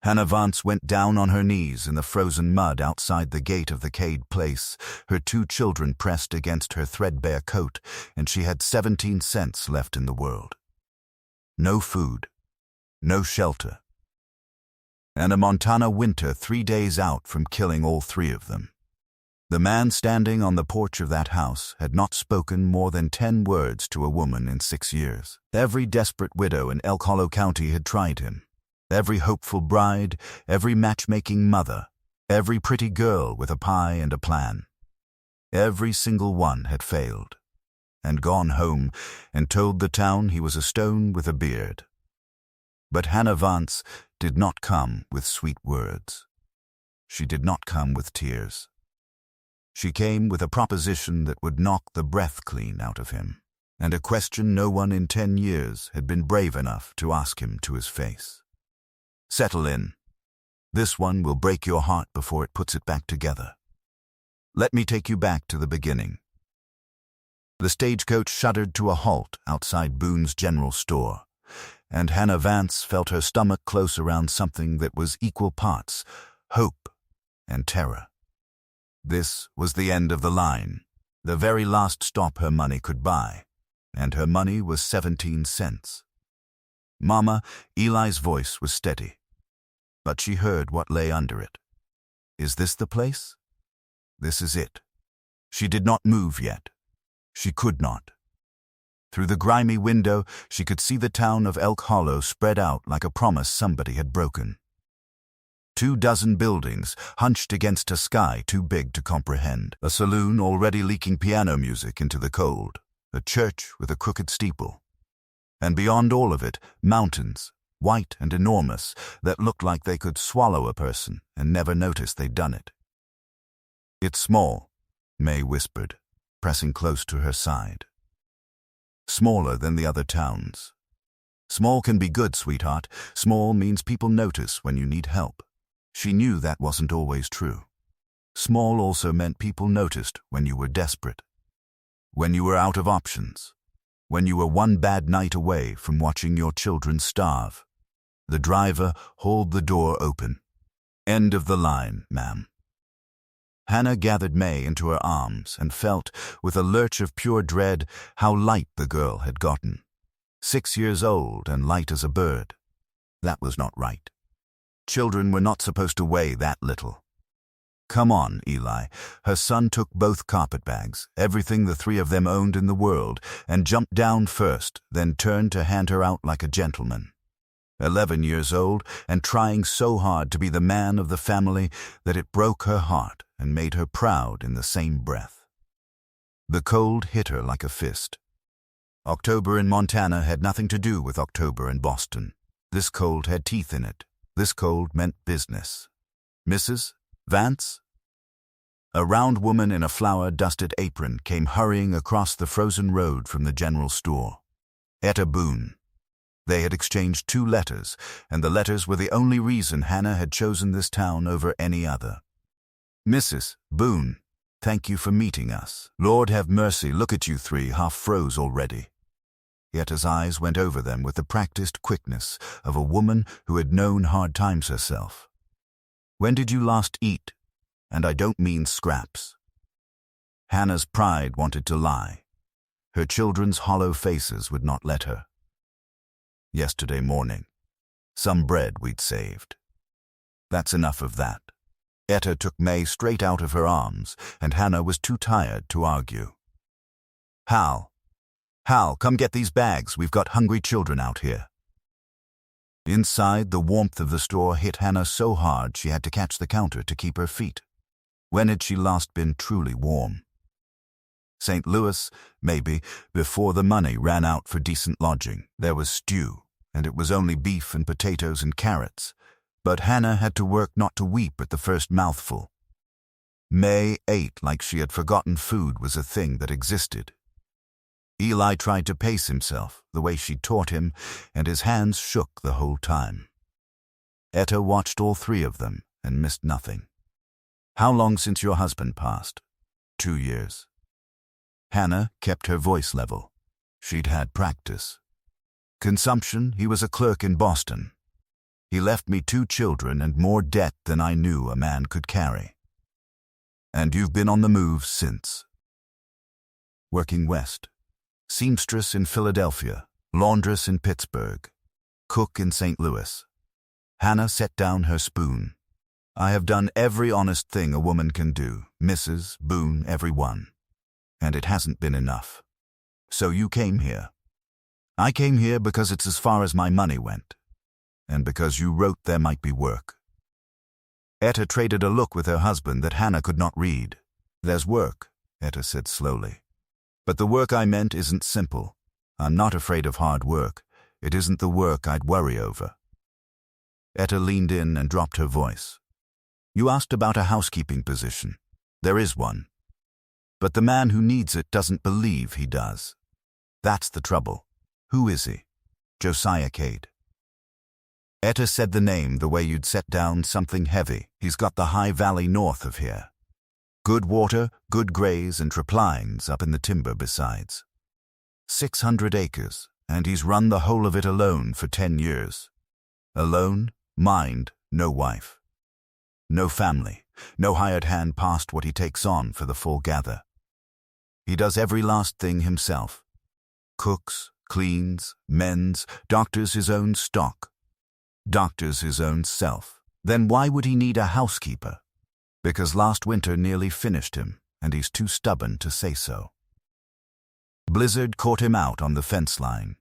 Hannah Vance went down on her knees in the frozen mud outside the gate of the Cade place, her 2 children pressed against her threadbare coat, and she had 17 cents left in the world. No food, no shelter, and a Montana winter 3 days out from killing all 3 of them. The man standing on the porch of that house had not spoken more than 10 words to a woman in 6 years. Every desperate widow in Elk Hollow County had tried him. Every hopeful bride, every matchmaking mother, every pretty girl with a pie and a plan. Every single one had failed, and gone home and told the town he was a stone with a beard. But Hannah Vance did not come with sweet words. She did not come with tears. She came with a proposition that would knock the breath clean out of him, and a question no one in 10 years had been brave enough to ask him to his face. Settle in. This one will break your heart before it puts it back together. Let me take you back to the beginning. The stagecoach shuddered to a halt outside Boone's General Store, and Hannah Vance felt her stomach close around something that was equal parts hope and terror. This was the end of the line, the very last stop her money could buy, and her money was 17 cents. Mama, Eli's voice was steady, but she heard what lay under it. Is this the place? This is it. She did not move yet. She could not. Through the grimy window, she could see the town of Elk Hollow spread out like a promise somebody had broken. 24 buildings hunched against a sky too big to comprehend, a saloon already leaking piano music into the cold, a church with a crooked steeple. And beyond all of it, mountains, white and enormous, that looked like they could swallow a person and never notice they'd done it. It's small, May whispered, pressing close to her side. Smaller than the other towns. Small can be good, sweetheart. Small means people notice when you need help. She knew that wasn't always true. Small also meant people noticed when you were desperate, when you were out of options, when you were one bad night away from watching your children starve. The driver hauled the door open. End of the line, ma'am. Hannah gathered May into her arms and felt, with a lurch of pure dread, how light the girl had gotten. 6 years old and light as a bird. That was not right. Children were not supposed to weigh that little. Come on, Eli. Her son took both carpetbags, everything the 3 of them owned in the world, and jumped down first, then turned to hand her out like a gentleman. 11 years old, and trying so hard to be the man of the family that it broke her heart and made her proud in the same breath. The cold hit her like a fist. October in Montana had nothing to do with October in Boston. This cold had teeth in it. This cold meant business. Mrs. Vance? A round woman in a flour-dusted apron came hurrying across the frozen road from the general store. Etta Boone. They had exchanged 2 letters, and the letters were the only reason Hannah had chosen this town over any other. Mrs. Boone, thank you for meeting us. Lord have mercy, look at you 3, half froze already. Etta's eyes went over them with the practiced quickness of a woman who had known hard times herself. When did you last eat? And I don't mean scraps. Hannah's pride wanted to lie. Her children's hollow faces would not let her. Yesterday morning. Some bread we'd saved. That's enough of that. Etta took May straight out of her arms, and Hannah was too tired to argue. Hal, come get these bags. We've got hungry children out here. Inside, the warmth of the store hit Hannah so hard she had to catch the counter to keep her feet. When had she last been truly warm? St. Louis, maybe, before the money ran out for decent lodging. There was stew, and it was only beef and potatoes and carrots. But Hannah had to work not to weep at the first mouthful. May ate like she had forgotten food was a thing that existed. Eli tried to pace himself, the way she taught him, and his hands shook the whole time. Etta watched all 3 of them and missed nothing. How long since your husband passed? 2 years. Hannah kept her voice level. She'd had practice. Consumption, he was a clerk in Boston. He left me 2 children and more debt than I knew a man could carry. And you've been on the move since. Working west. Seamstress in Philadelphia, laundress in Pittsburgh, cook in St. Louis. Hannah set down her spoon. I have done every honest thing a woman can do, Mrs. Boone, every one. And it hasn't been enough. So you came here. I came here because it's as far as my money went. And because you wrote there might be work. Etta traded a look with her husband that Hannah could not read. There's work, Etta said slowly. But the work I meant isn't simple. I'm not afraid of hard work. It isn't the work I'd worry over. Etta leaned in and dropped her voice. You asked about a housekeeping position. There is one. But the man who needs it doesn't believe he does. That's the trouble. Who is he? Josiah Cade. Etta said the name the way you'd set down something heavy. He's got the high valley north of here. Good water, good grays and triplines up in the timber besides. 600 acres, and he's run the whole of it alone for 10 years. Alone, mind, no wife. No family, no hired hand past what he takes on for the full gather. He does every last thing himself. Cooks, cleans, mends, doctors his own stock. Doctors his own self. Then why would he need a housekeeper? Because last winter nearly finished him, and he's too stubborn to say so. Blizzard caught him out on the fence line.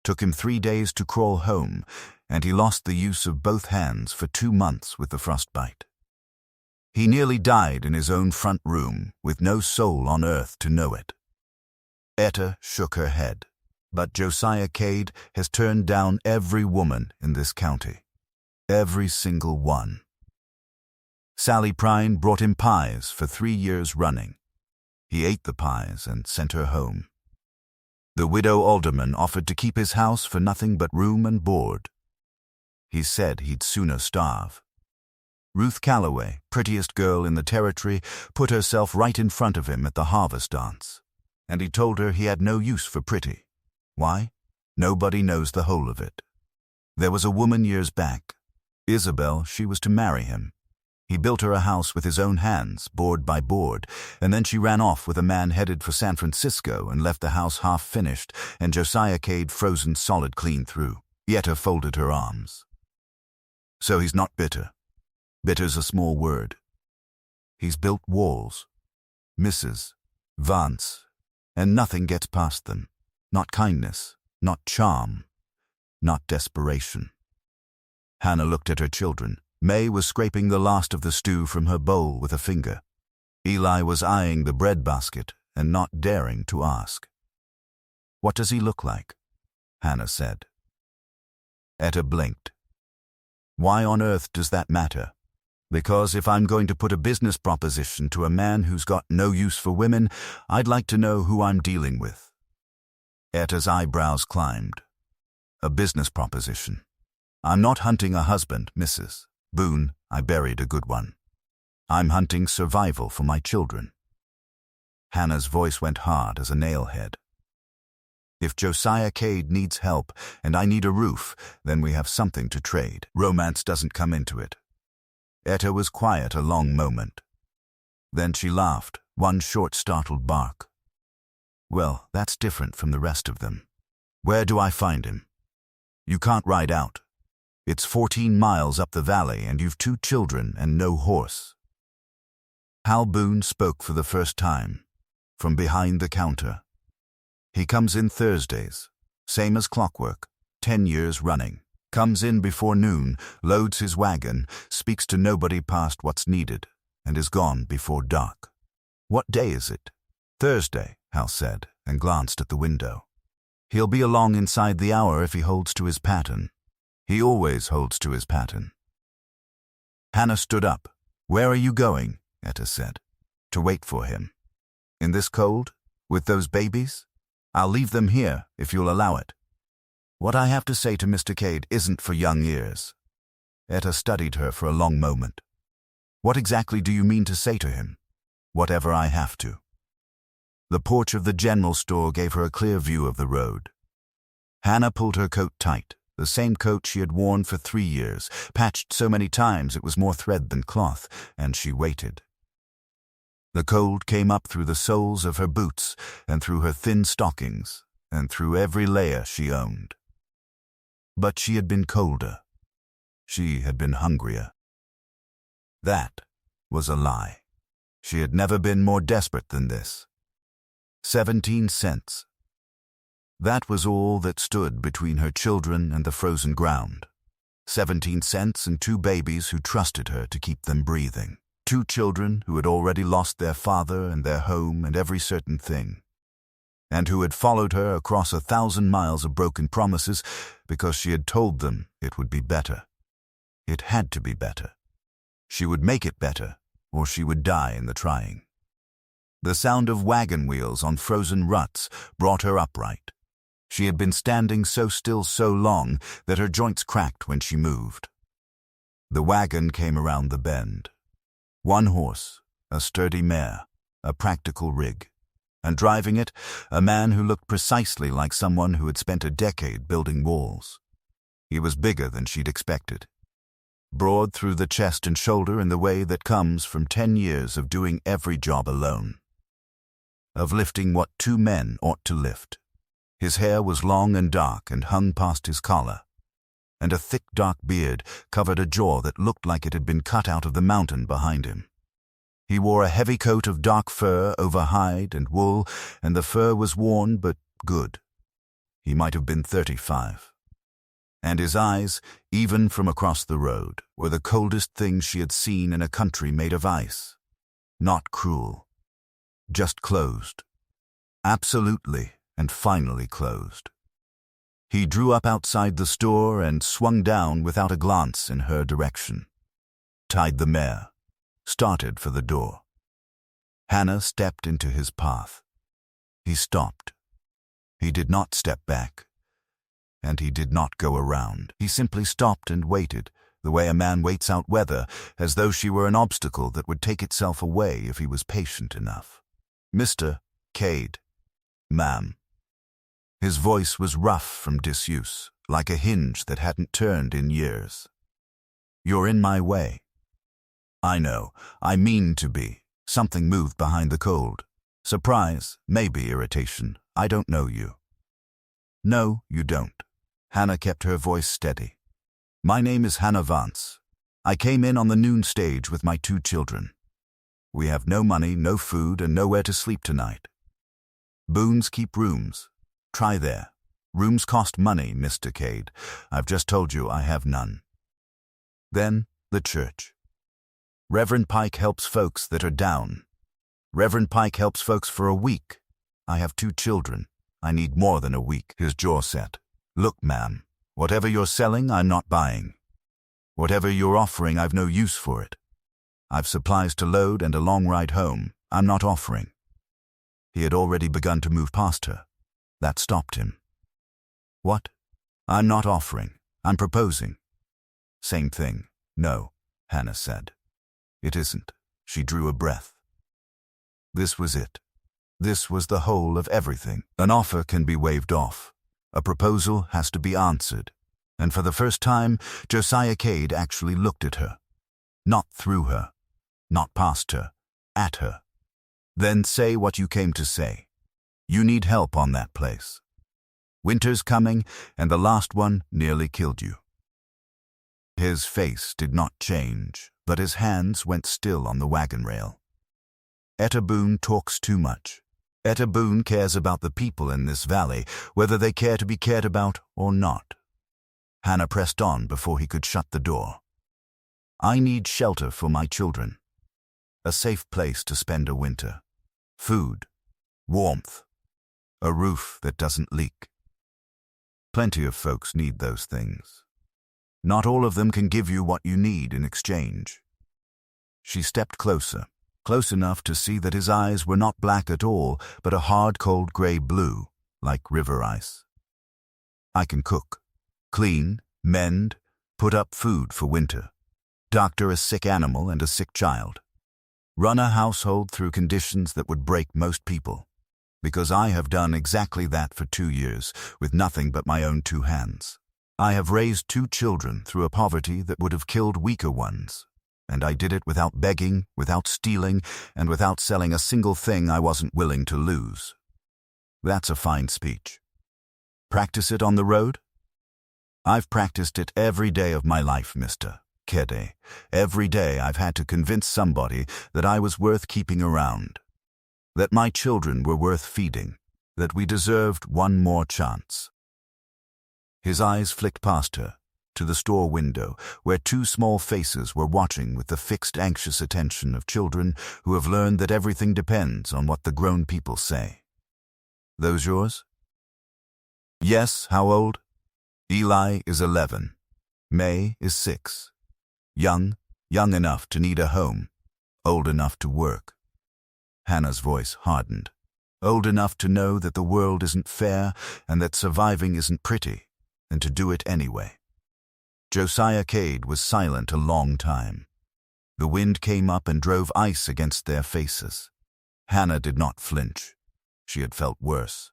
Took him 3 days to crawl home, and he lost the use of both hands for 2 months with the frostbite. He nearly died in his own front room, with no soul on earth to know it. Etta shook her head. But Josiah Cade has turned down every woman in this county. Every single one. Sally Prine brought him pies for 3 years running. He ate the pies and sent her home. The widow alderman offered to keep his house for nothing but room and board. He said he'd sooner starve. Ruth Calloway, prettiest girl in the territory, put herself right in front of him at the harvest dance, and he told her he had no use for pretty. Why? Nobody knows the whole of it. There was a woman years back, Isabel, she was to marry him. He built her a house with his own hands, board by board, and then she ran off with a man headed for San Francisco and left the house half finished, and Josiah Cade frozen solid clean through. Etta folded her arms. So he's not bitter. Bitter's a small word. He's built walls. Mrs. Vance, and nothing gets past them. Not kindness, not charm, not desperation. Hannah looked at her children. May was scraping the last of the stew from her bowl with a finger. Eli was eyeing the bread basket and not daring to ask. What does he look like? Hannah said. Etta blinked. Why on earth does that matter? Because if I'm going to put a business proposition to a man who's got no use for women, I'd like to know who I'm dealing with. Etta's eyebrows climbed. A business proposition. I'm not hunting a husband, Mrs. Boone. I buried a good one. I'm hunting survival for my children. Hannah's voice went hard as a nailhead. If Josiah Cade needs help and I need a roof, then we have something to trade. Romance doesn't come into it. Etta was quiet a long moment. Then she laughed, one short startled bark. Well, that's different from the rest of them. Where do I find him? You can't ride out. It's 14 miles up the valley and you've 2 children and no horse. Hal Boone spoke for the first time, from behind the counter. He comes in Thursdays, same as clockwork, 10 years running. Comes in before noon, loads his wagon, speaks to nobody past what's needed, and is gone before dark. What day is it? Thursday, Hal said, and glanced at the window. He'll be along inside the hour if he holds to his pattern. He always holds to his pattern. Hannah stood up. Where are you going? Etta said. To wait for him. In this cold? With those babies? I'll leave them here, if you'll allow it. What I have to say to Mr. Cade isn't for young ears. Etta studied her for a long moment. What exactly do you mean to say to him? Whatever I have to. The porch of the general store gave her a clear view of the road. Hannah pulled her coat tight. The same coat she had worn for 3 years, patched so many times it was more thread than cloth, and she waited. The cold came up through the soles of her boots, and through her thin stockings, and through every layer she owned. But she had been colder. She had been hungrier. That was a lie. She had never been more desperate than this. 17 cents. That was all that stood between her children and the frozen ground. 17 cents and 2 babies who trusted her to keep them breathing. 2 children who had already lost their father and their home and every certain thing, and who had followed her across 1,000 miles of broken promises because she had told them it would be better. It had to be better. She would make it better, or she would die in the trying. The sound of wagon wheels on frozen ruts brought her upright. She had been standing so still so long that her joints cracked when she moved. The wagon came around the bend. 1 horse, a sturdy mare, a practical rig, and driving it, a man who looked precisely like someone who had spent a decade building walls. He was bigger than she'd expected. Broad through the chest and shoulder in the way that comes from 10 years of doing every job alone. Of lifting what 2 men ought to lift. His hair was long and dark and hung past his collar, and a thick dark beard covered a jaw that looked like it had been cut out of the mountain behind him. He wore a heavy coat of dark fur over hide and wool, and the fur was worn but good. He might have been 35. And his eyes, even from across the road, were the coldest things she had seen in a country made of ice. Not cruel. Just closed. Absolutely and finally closed. He drew up outside the store and swung down without a glance in her direction. Tied the mare. Started for the door. Hannah stepped into his path. He stopped. He did not step back. And he did not go around. He simply stopped and waited, the way a man waits out weather, as though she were an obstacle that would take itself away if he was patient enough. "Mr. Cade." "Ma'am." His voice was rough from disuse, like a hinge that hadn't turned in years. "You're in my way." "I know. I mean to be." Something moved behind the cold. Surprise, maybe irritation. "I don't know you." "No, you don't." Hannah kept her voice steady. "My name is Hannah Vance. I came in on the noon stage with my 2 children. We have no money, no food, and nowhere to sleep tonight. Boone's keep rooms. Try there. Rooms cost money, Mr. Cade. I've just told you I have none." Then the church. Reverend Pike helps folks that are down. Reverend Pike helps folks for a week. I have 2 children. I need more than a week. His jaw set. "Look, ma'am, whatever you're selling, I'm not buying. Whatever you're offering, I've no use for it. I've supplies to load and a long ride home. I'm not offering." He had already begun to move past her. That stopped him. "What?" "I'm not offering. I'm proposing." "Same thing." "No," Hannah said. "It isn't." She drew a breath. This was it. This was the whole of everything. An offer can be waved off. A proposal has to be answered. And for the first time, Josiah Cade actually looked at her. Not through her. Not past her. At her. "Then say what you came to say. You need help on that place. Winter's coming, and the last one nearly killed you." His face did not change, but his hands went still on the wagon rail. Etta Boone talks too much. Etta Boone cares about the people in this valley, whether they care to be cared about or not. Hannah pressed on before he could shut the door. "I need shelter for my children. A safe place to spend a winter. Food. Warmth. A roof that doesn't leak. Plenty of folks need those things. Not all of them can give you what you need in exchange." She stepped closer, close enough to see that his eyes were not black at all, but a hard, cold gray blue, like river ice. "I can cook, clean, mend, put up food for winter, doctor a sick animal and a sick child, run a household through conditions that would break most people, because I have done exactly that for 2 years, with nothing but my own 2 hands. I have raised 2 children through a poverty that would have killed weaker ones. And I did it without begging, without stealing, and without selling a single thing I wasn't willing to lose. That's a fine speech. Practice it on the road? I've practiced it every day of my life, Mr. Kede. Every day I've had to convince somebody that I was worth keeping around, that my children were worth feeding, that we deserved one more chance. His eyes flicked past her, to the store window, where 2 small faces were watching with the fixed, anxious attention of children who have learned that everything depends on what the grown people say. Those yours? Yes, how old? Eli is 11. May is 6. Young enough to need a home, old enough to work. Hannah's voice hardened. Old enough to know that the world isn't fair and that surviving isn't pretty, and to do it anyway. Josiah Cade was silent a long time. The wind came up and drove ice against their faces. Hannah did not flinch. She had felt worse.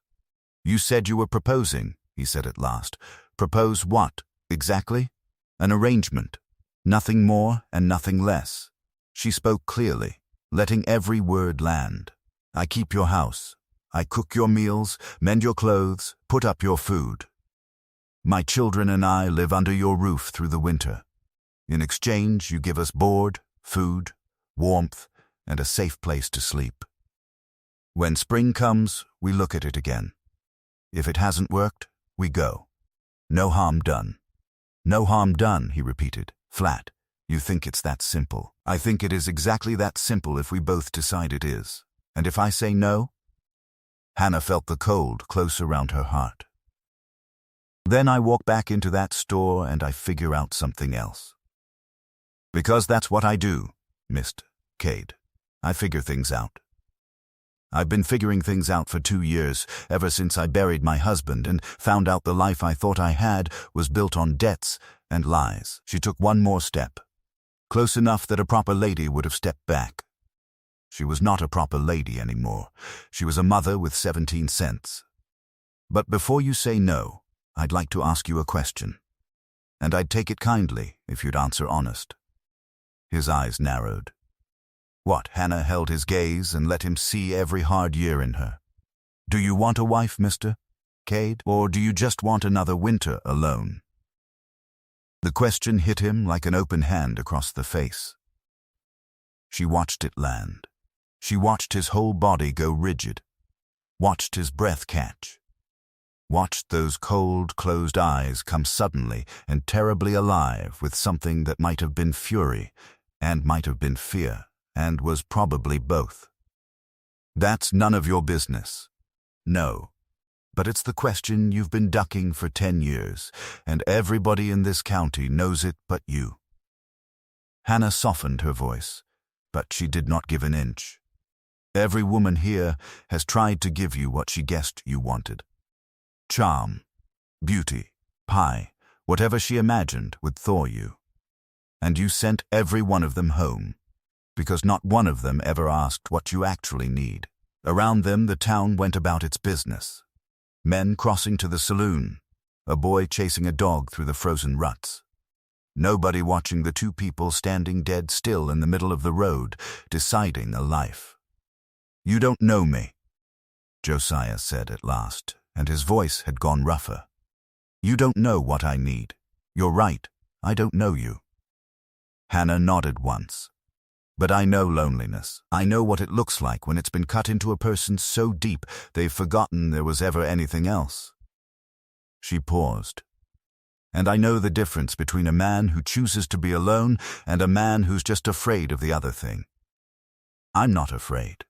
You said you were proposing, he said at last. Propose what, exactly? An arrangement. Nothing more and nothing less. She spoke clearly, letting every word land. I keep your house. I cook your meals, mend your clothes, put up your food. My children and I live under your roof through the winter. In exchange, you give us board, food, warmth, and a safe place to sleep. When spring comes, we look at it again. If it hasn't worked, we go. No harm done. No harm done, he repeated, flat. You think it's that simple. I think it is exactly that simple if we both decide it is. And if I say no? Hannah felt the cold close around her heart. Then I walk back into that store and I figure out something else. Because that's what I do, Mr. Cade. I figure things out. I've been figuring things out for 2 years, ever since I buried my husband and found out the life I thought I had was built on debts and lies. She took one more step, close enough that a proper lady would have stepped back. She was not a proper lady anymore. She was a mother with 17 cents. But before you say no, I'd like to ask you a question. And I'd take it kindly if you'd answer honest. His eyes narrowed. What? Hannah held his gaze and let him see every hard year in her. Do you want a wife, Mr. Cade, or do you just want another winter alone? The question hit him like an open hand across the face. She watched it land. She watched his whole body go rigid, watched his breath catch, watched those cold, closed eyes come suddenly and terribly alive with something that might have been fury and might have been fear, and was probably both. That's none of your business. No. But it's the question you've been ducking for 10 years, and everybody in this county knows it but you. Hannah softened her voice, but she did not give an inch. Every woman here has tried to give you what she guessed you wanted. Charm, beauty, pie, whatever she imagined would thaw you. And you sent every one of them home, because not one of them ever asked what you actually need. Around them the town went about its business. Men crossing to the saloon, a boy chasing a dog through the frozen ruts. Nobody watching the 2 people standing dead still in the middle of the road, deciding a life. You don't know me, Josiah said at last, and his voice had gone rougher. You don't know what I need. You're right, I don't know you. Hannah nodded once. But I know loneliness. I know what it looks like when it's been cut into a person so deep they've forgotten there was ever anything else. She paused. And I know the difference between a man who chooses to be alone and a man who's just afraid of the other thing. I'm not afraid.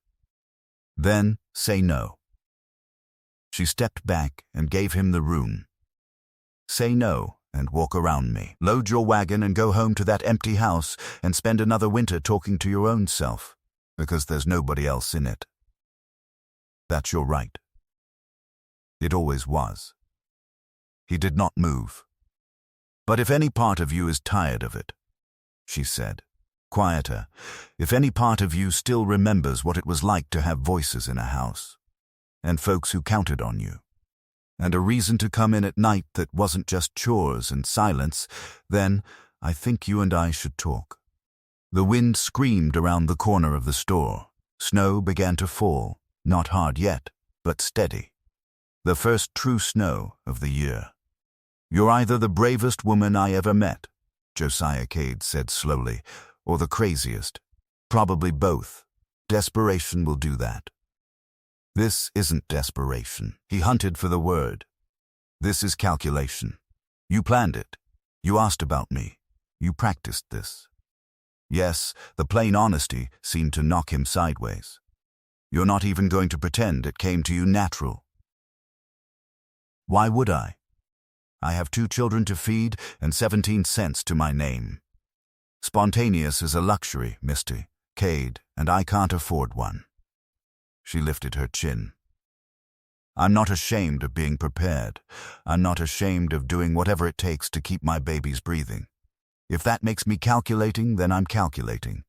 Then say no. She stepped back and gave him the room. Say no and walk around me. Load your wagon and go home to that empty house and spend another winter talking to your own self, because there's nobody else in it. That's your right. It always was. He did not move. But if any part of you is tired of it, she said, quieter, if any part of you still remembers what it was like to have voices in a house, and folks who counted on you, and a reason to come in at night that wasn't just chores and silence, then I think you and I should talk. The wind screamed around the corner of the store. Snow began to fall, not hard yet, but steady. The first true snow of the year. You're either the bravest woman I ever met, Josiah Cade said slowly, or the craziest. Probably both. Desperation will do that. This isn't desperation. He hunted for the word. This is calculation. You planned it. You asked about me. You practiced this. Yes, the plain honesty seemed to knock him sideways. You're not even going to pretend it came to you natural. Why would I? I have 2 children to feed and 17 cents to my name. Spontaneous is a luxury, Mr. Cade, and I can't afford one. She lifted her chin. I'm not ashamed of being prepared. I'm not ashamed of doing whatever it takes to keep my babies breathing. If that makes me calculating, then I'm calculating.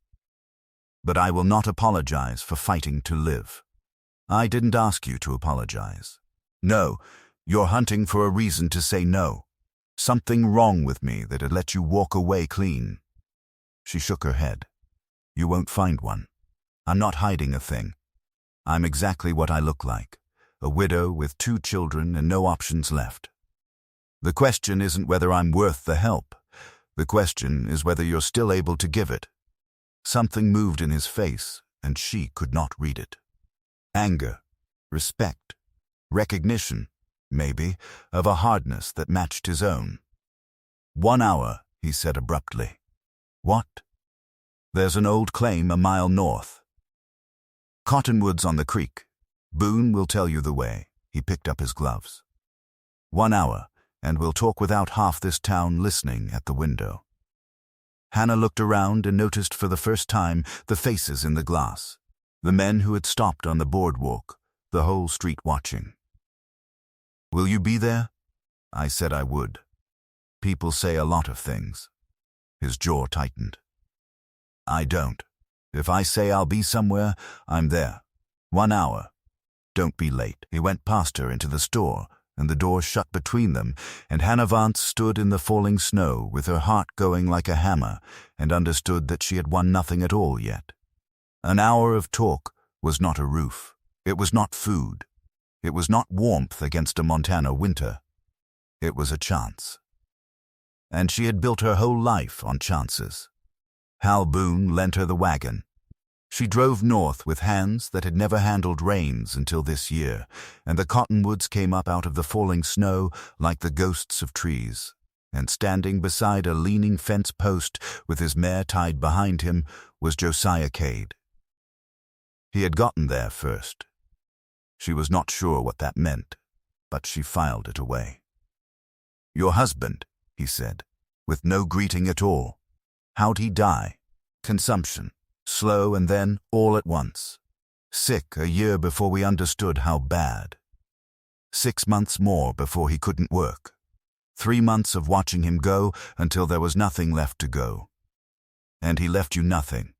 But I will not apologize for fighting to live. I didn't ask you to apologize. No, you're hunting for a reason to say no. Something wrong with me that had let you walk away clean. She shook her head. You won't find one. I'm not hiding a thing. I'm exactly what I look like, a widow with 2 children and no options left. The question isn't whether I'm worth the help. The question is whether you're still able to give it. Something moved in his face, and she could not read it. Anger, respect, recognition, maybe, of a hardness that matched his own. 1 hour, he said abruptly. What? There's an old claim a mile north. Cottonwoods on the creek. Boone will tell you the way. He picked up his gloves. 1 hour, and we'll talk without half this town listening at the window. Hannah looked around and noticed for the first time the faces in the glass, the men who had stopped on the boardwalk, the whole street watching. Will you be there? I said I would. People say a lot of things. His jaw tightened. I don't. If I say I'll be somewhere, I'm there. 1 hour. Don't be late. He went past her into the store, and the door shut between them, and Hannah Vance stood in the falling snow with her heart going like a hammer, and understood that she had won nothing at all yet. An hour of talk was not a roof. It was not food. It was not warmth against a Montana winter. It was a chance. And she had built her whole life on chances. Hal Boone lent her the wagon. She drove north with hands that had never handled reins until this year, and the cottonwoods came up out of the falling snow like the ghosts of trees, and standing beside a leaning fence post with his mare tied behind him was Josiah Cade. He had gotten there first. She was not sure what that meant, but she filed it away. Your husband, he said, with no greeting at all. How'd he die? Consumption. Slow and then all at once. Sick a year before we understood how bad. 6 months more before he couldn't work. 3 months of watching him go until there was nothing left to go. And he left you nothing.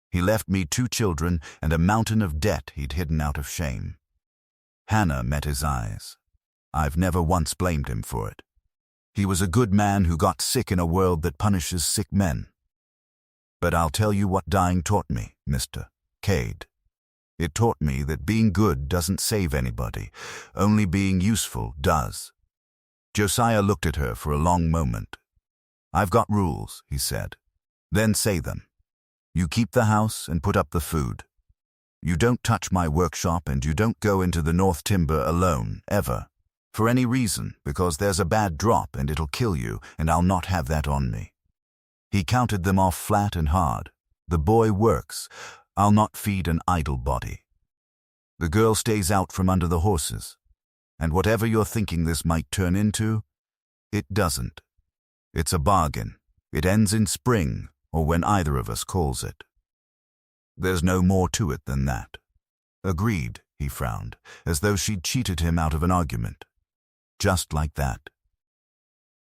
He left me 2 children and a mountain of debt he'd hidden out of shame. Hannah met his eyes. I've never once blamed him for it. He was a good man who got sick in a world that punishes sick men. But I'll tell you what dying taught me, Mr. Cade. It taught me that being good doesn't save anybody. Only being useful does. Josiah looked at her for a long moment. I've got rules, he said. Then say them. You keep the house and put up the food. You don't touch my workshop and you don't go into the North Timber alone, ever. For any reason, because there's a bad drop and it'll kill you, and I'll not have that on me. He counted them off flat and hard. The boy works. I'll not feed an idle body. The girl stays out from under the horses. And whatever you're thinking this might turn into, it doesn't. It's a bargain. It ends in spring, or when either of us calls it. There's no more to it than that. Agreed, he frowned, as though she'd cheated him out of an argument. Just like that.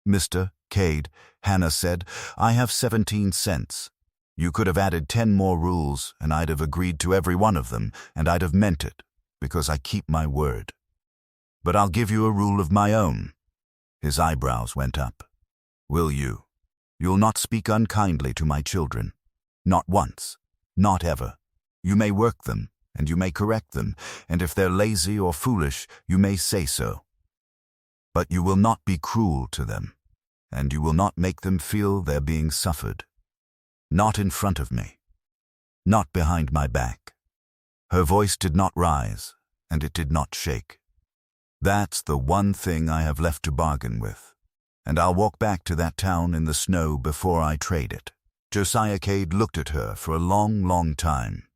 Mr. Cade, Hannah said, I have 17 cents. You could have added 10 more rules, and I'd have agreed to every one of them, and I'd have meant it, because I keep my word. But I'll give you a rule of my own." His eyebrows went up. "Will you? You'll not speak unkindly to my children. Not once. Not ever. You may work them, and you may correct them, and if they're lazy or foolish, you may say so. But you will not be cruel to them, and you will not make them feel they're being suffered. Not in front of me. Not behind my back." Her voice did not rise, and it did not shake. "That's the one thing I have left to bargain with, and I'll walk back to that town in the snow before I trade it." Josiah Cade looked at her for a long, long time.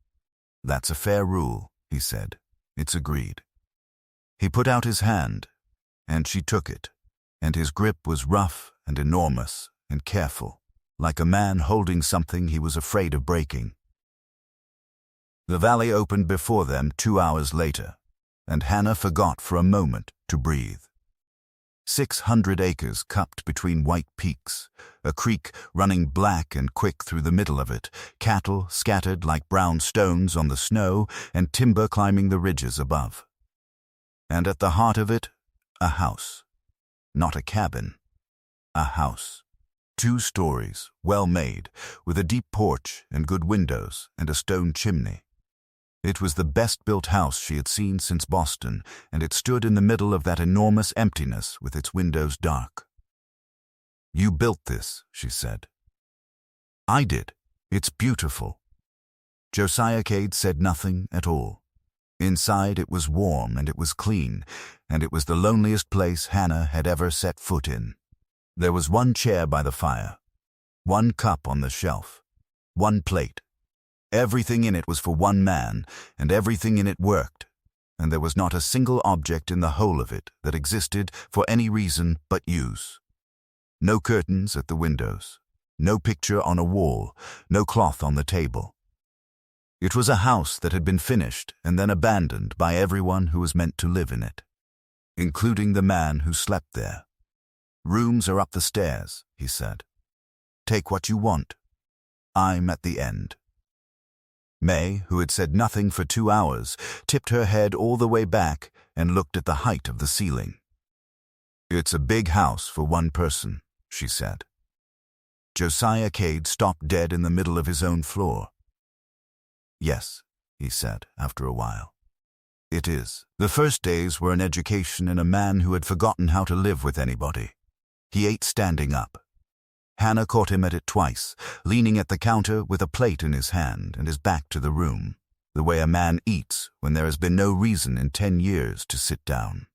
"That's a fair rule," he said. "It's agreed." He put out his hand, and she took it, and his grip was rough and enormous and careful, like a man holding something he was afraid of breaking. The valley opened before them 2 hours later, and Hannah forgot for a moment to breathe. 600 acres cupped between white peaks, a creek running black and quick through the middle of it, cattle scattered like brown stones on the snow, and timber climbing the ridges above. And at the heart of it, a house. Not a cabin. A house. 2 stories, well made, with a deep porch and good windows and a stone chimney. It was the best-built house she had seen since Boston, and it stood in the middle of that enormous emptiness with its windows dark. "You built this," she said. "I did. It's beautiful." Josiah Cade said nothing at all. Inside it was warm and it was clean, and it was the loneliest place Hannah had ever set foot in. There was 1 chair by the fire, 1 cup on the shelf, 1 plate. Everything in it was for 1 man, and everything in it worked, and there was not a single object in the whole of it that existed for any reason but use. No curtains at the windows, no picture on a wall, no cloth on the table. It was a house that had been finished and then abandoned by everyone who was meant to live in it, including the man who slept there. "Rooms are up the stairs," he said. "Take what you want. I'm at the end." May, who had said nothing for 2 hours, tipped her head all the way back and looked at the height of the ceiling. "It's a big house for 1 person," she said. Josiah Cade stopped dead in the middle of his own floor. "Yes," he said after a while. "It is." The first days were an education in a man who had forgotten how to live with anybody. He ate standing up. Hannah caught him at it twice, leaning at the counter with a plate in his hand and his back to the room, the way a man eats when there has been no reason in 10 years to sit down.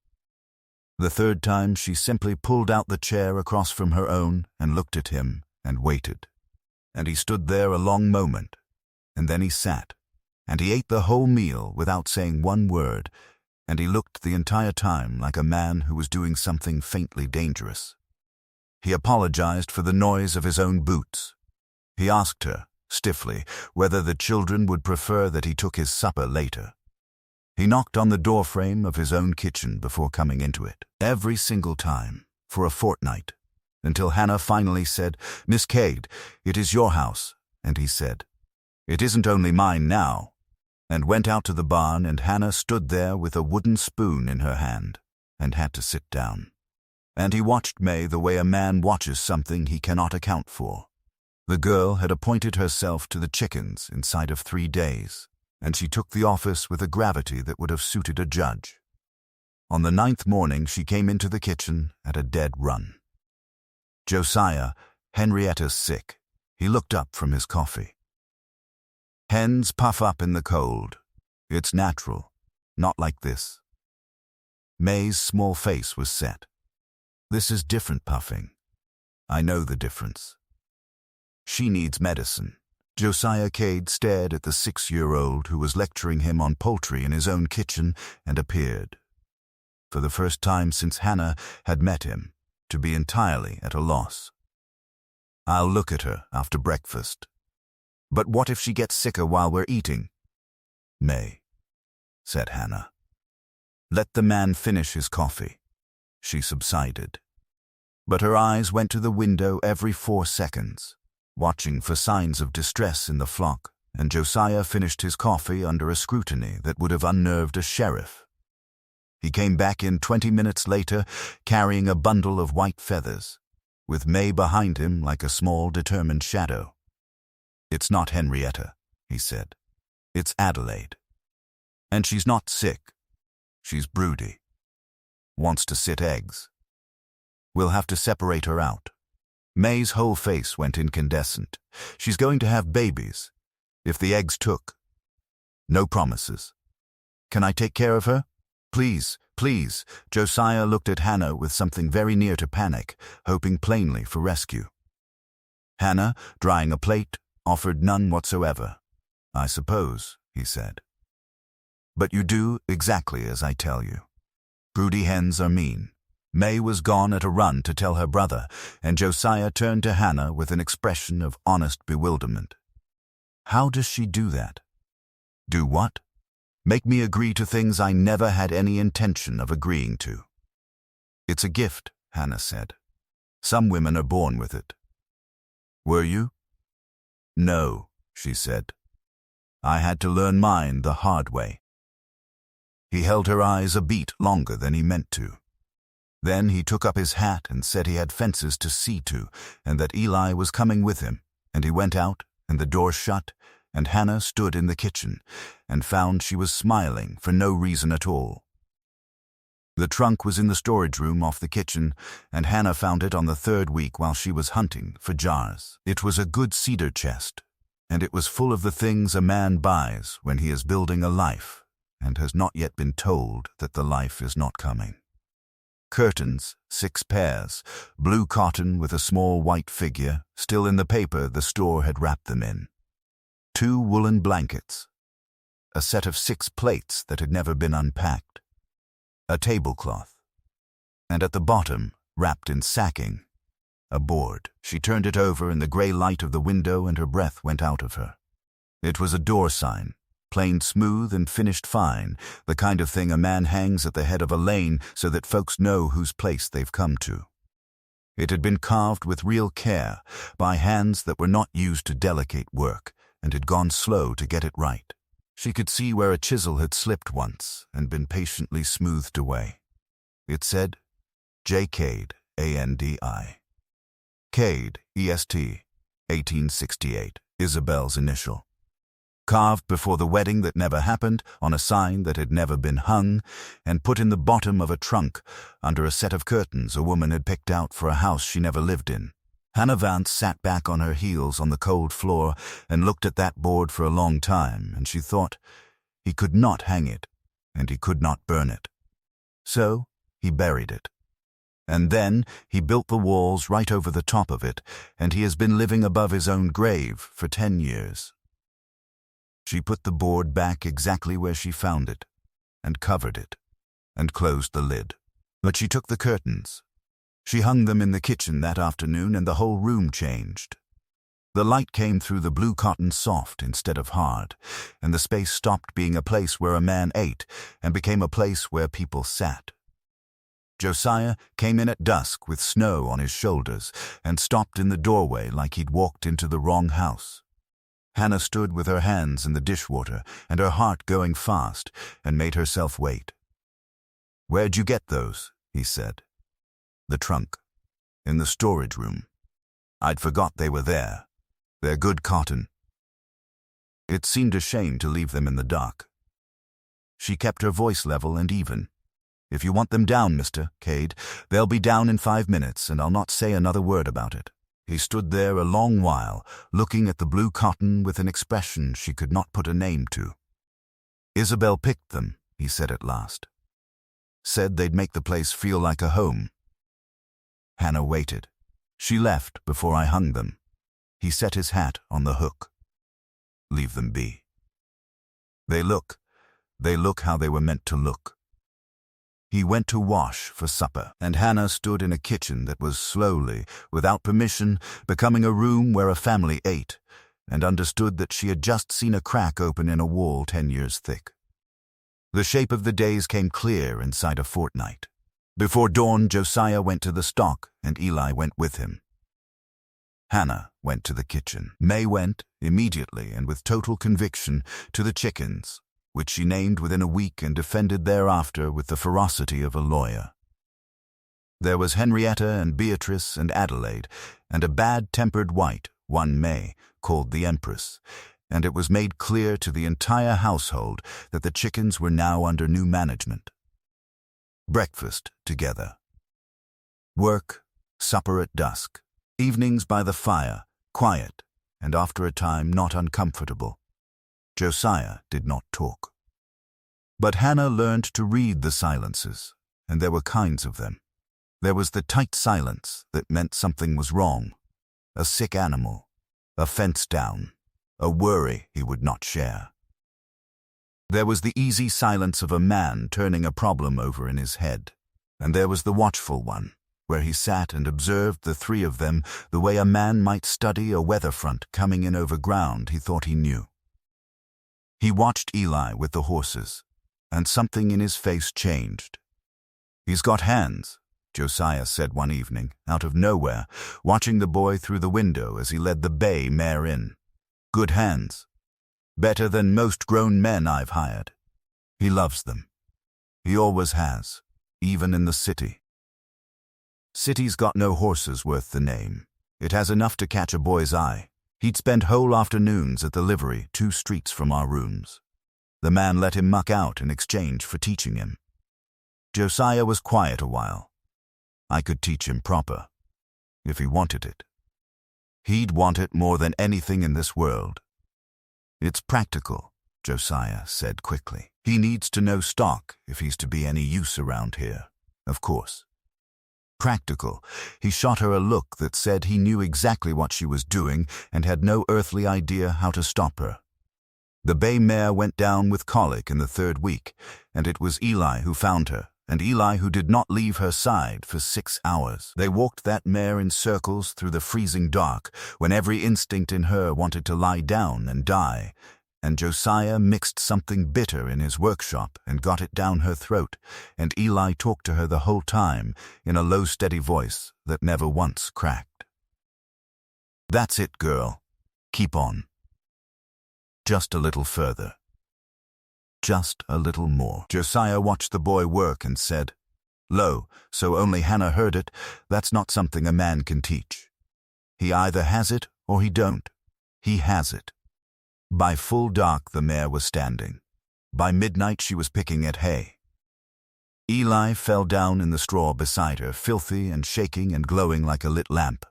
The third time she simply pulled out the chair across from her own and looked at him and waited. And he stood there a long moment, and then he sat, and he ate the whole meal without saying 1 word, and he looked the entire time like a man who was doing something faintly dangerous. He apologized for the noise of his own boots. He asked her, stiffly, whether the children would prefer that he took his supper later. He knocked on the doorframe of his own kitchen before coming into it, every single time, for a fortnight, until Hannah finally said, "Miss Cade, it is your house," and he said, "It isn't only mine now," and went out to the barn, and Hannah stood there with a wooden spoon in her hand and had to sit down. And he watched May the way a man watches something he cannot account for. The girl had appointed herself to the chickens inside of 3 days, and she took the office with a gravity that would have suited a judge. On the 9th morning she came into the kitchen at a dead run. "Josiah, Henrietta's sick." He looked up from his coffee. "Hens puff up in the cold. It's natural. Not like this." May's small face was set. "This is different puffing. I know the difference. She needs medicine." Josiah Cade stared at the 6-year-old who was lecturing him on poultry in his own kitchen and appeared, for the first time since Hannah had met him, to be entirely at a loss. "I'll look at her after breakfast." "But what if she gets sicker while we're eating?" "May," said Hannah. "Let the man finish his coffee." She subsided, but her eyes went to the window every 4 seconds, watching for signs of distress in the flock, and Josiah finished his coffee under a scrutiny that would have unnerved a sheriff. He came back in 20 minutes later, carrying a bundle of white feathers, with May behind him like a small, determined shadow. "It's not Henrietta," he said. "It's Adelaide. And she's not sick. She's broody. Wants to sit eggs. We'll have to separate her out." May's whole face went incandescent. "She's going to have babies. If the eggs took. No promises. Can I take care of her? Please, please." Josiah looked at Hannah with something very near to panic, hoping plainly for rescue. Hannah, drying a plate, offered none whatsoever. "I suppose," he said. "But you do exactly as I tell you. Broody hens are mean." May was gone at a run to tell her brother, and Josiah turned to Hannah with an expression of honest bewilderment. "How does she do that?" "Do what?" "Make me agree to things I never had any intention of agreeing to." "It's a gift," Hannah said. "Some women are born with it." "Were you?" "No," she said. "I had to learn mine the hard way." He held her eyes a beat longer than he meant to. Then he took up his hat and said he had fences to see to, and that Eli was coming with him, and he went out, and the door shut, and Hannah stood in the kitchen, and found she was smiling for no reason at all. The trunk was in the storage room off the kitchen, and Hannah found it on the 3rd week while she was hunting for jars. It was a good cedar chest, and it was full of the things a man buys when he is building a life, and has not yet been told that the life is not coming. Curtains, 6 pairs, blue cotton with a small white figure, still in the paper the store had wrapped them in. 2 woolen blankets. A set of 6 plates that had never been unpacked. A tablecloth. And at the bottom, wrapped in sacking, a board. She turned it over in the grey light of the window and her breath went out of her. It was a door sign. Planed smooth and finished fine, the kind of thing a man hangs at the head of a lane so that folks know whose place they've come to. It had been carved with real care, by hands that were not used to delicate work, and had gone slow to get it right. She could see where a chisel had slipped once, and been patiently smoothed away. It said, J. Cade, A-N-D-I. Cade, E-S-T, 1868, Isabel's initial. Carved before the wedding that never happened, on a sign that had never been hung, and put in the bottom of a trunk, under a set of curtains a woman had picked out for a house she never lived in. Hannah Vance sat back on her heels on the cold floor and looked at that board for a long time, and she thought, he could not hang it, and he could not burn it. So he buried it. And then he built the walls right over the top of it, and he has been living above his own grave for 10 years. She put the board back exactly where she found it, and covered it, and closed the lid. But she took the curtains. She hung them in the kitchen that afternoon, and the whole room changed. The light came through the blue cotton soft instead of hard, and the space stopped being a place where a man ate and became a place where people sat. Josiah came in at dusk with snow on his shoulders and stopped in the doorway like he'd walked into the wrong house. Hannah stood with her hands in the dishwater and her heart going fast, and made herself wait. "Where'd you get those?" he said. "The trunk. In the storage room. I'd forgot they were there. They're good cotton." It seemed a shame to leave them in the dark. She kept her voice level and even. "If you want them down, Mr. Cade, they'll be down in 5 minutes, and I'll not say another word about it." He stood there a long while, looking at the blue cotton with an expression she could not put a name to. "Isabel picked them," he said at last. "Said they'd make the place feel like a home." Hannah waited. She left before I hung them. He set his hat on the hook. "Leave them be. They look how they were meant to look." He went to wash for supper, and Hannah stood in a kitchen that was slowly, without permission, becoming a room where a family ate, and understood that she had just seen a crack open in a wall 10 years thick. The shape of the days came clear inside a fortnight. Before dawn, Josiah went to the stock, and Eli went with him. Hannah went to the kitchen. May went, immediately and with total conviction, to the chickens. which she named within a week and defended thereafter with the ferocity of a lawyer. There was Henrietta and Beatrice and Adelaide, and a bad-tempered white, one May, called the Empress, and it was made clear to the entire household that the chickens were now under new management. Breakfast together. Work, supper at dusk, evenings by the fire, quiet, and after a time not uncomfortable. Josiah did not talk. But Hannah learned to read the silences, and there were kinds of them. There was the tight silence that meant something was wrong, a sick animal, a fence down, a worry he would not share. There was the easy silence of a man turning a problem over in his head, and there was the watchful one, where he sat and observed the three of them the way a man might study a weather front coming in over ground he thought he knew. He watched Eli with the horses, and something in his face changed. "He's got hands," Josiah said one evening, out of nowhere, watching the boy through the window as he led the bay mare in. "Good hands. Better than most grown men I've hired. He loves them. He always has, even in the city. City's got no horses worth the name. It has enough to catch a boy's eye. He'd spend whole afternoons at the livery 2 streets from our rooms. The man let him muck out in exchange for teaching him. Josiah was quiet a while. I could teach him proper, if he wanted it. He'd want it more than anything in this world. It's practical," Josiah said quickly. "He needs to know stock if he's to be any use around here, of course." Practical. He shot her a look that said he knew exactly what she was doing and had no earthly idea how to stop her. The bay mare went down with colic in the 3rd week, and it was Eli who found her, and Eli who did not leave her side for 6 hours. They walked that mare in circles through the freezing dark, when every instinct in her wanted to lie down and die, and Josiah mixed something bitter in his workshop and got it down her throat, and Eli talked to her the whole time in a low, steady voice that never once cracked. "That's it, girl. Keep on. Just a little further. Just a little more." Josiah watched the boy work and said, "Lo, so only Hannah heard it, that's not something a man can teach. He either has it or he don't. He has it." By full dark the mare was standing. By midnight she was picking at hay. Eli fell down in the straw beside her, filthy and shaking and glowing like a lit lamp.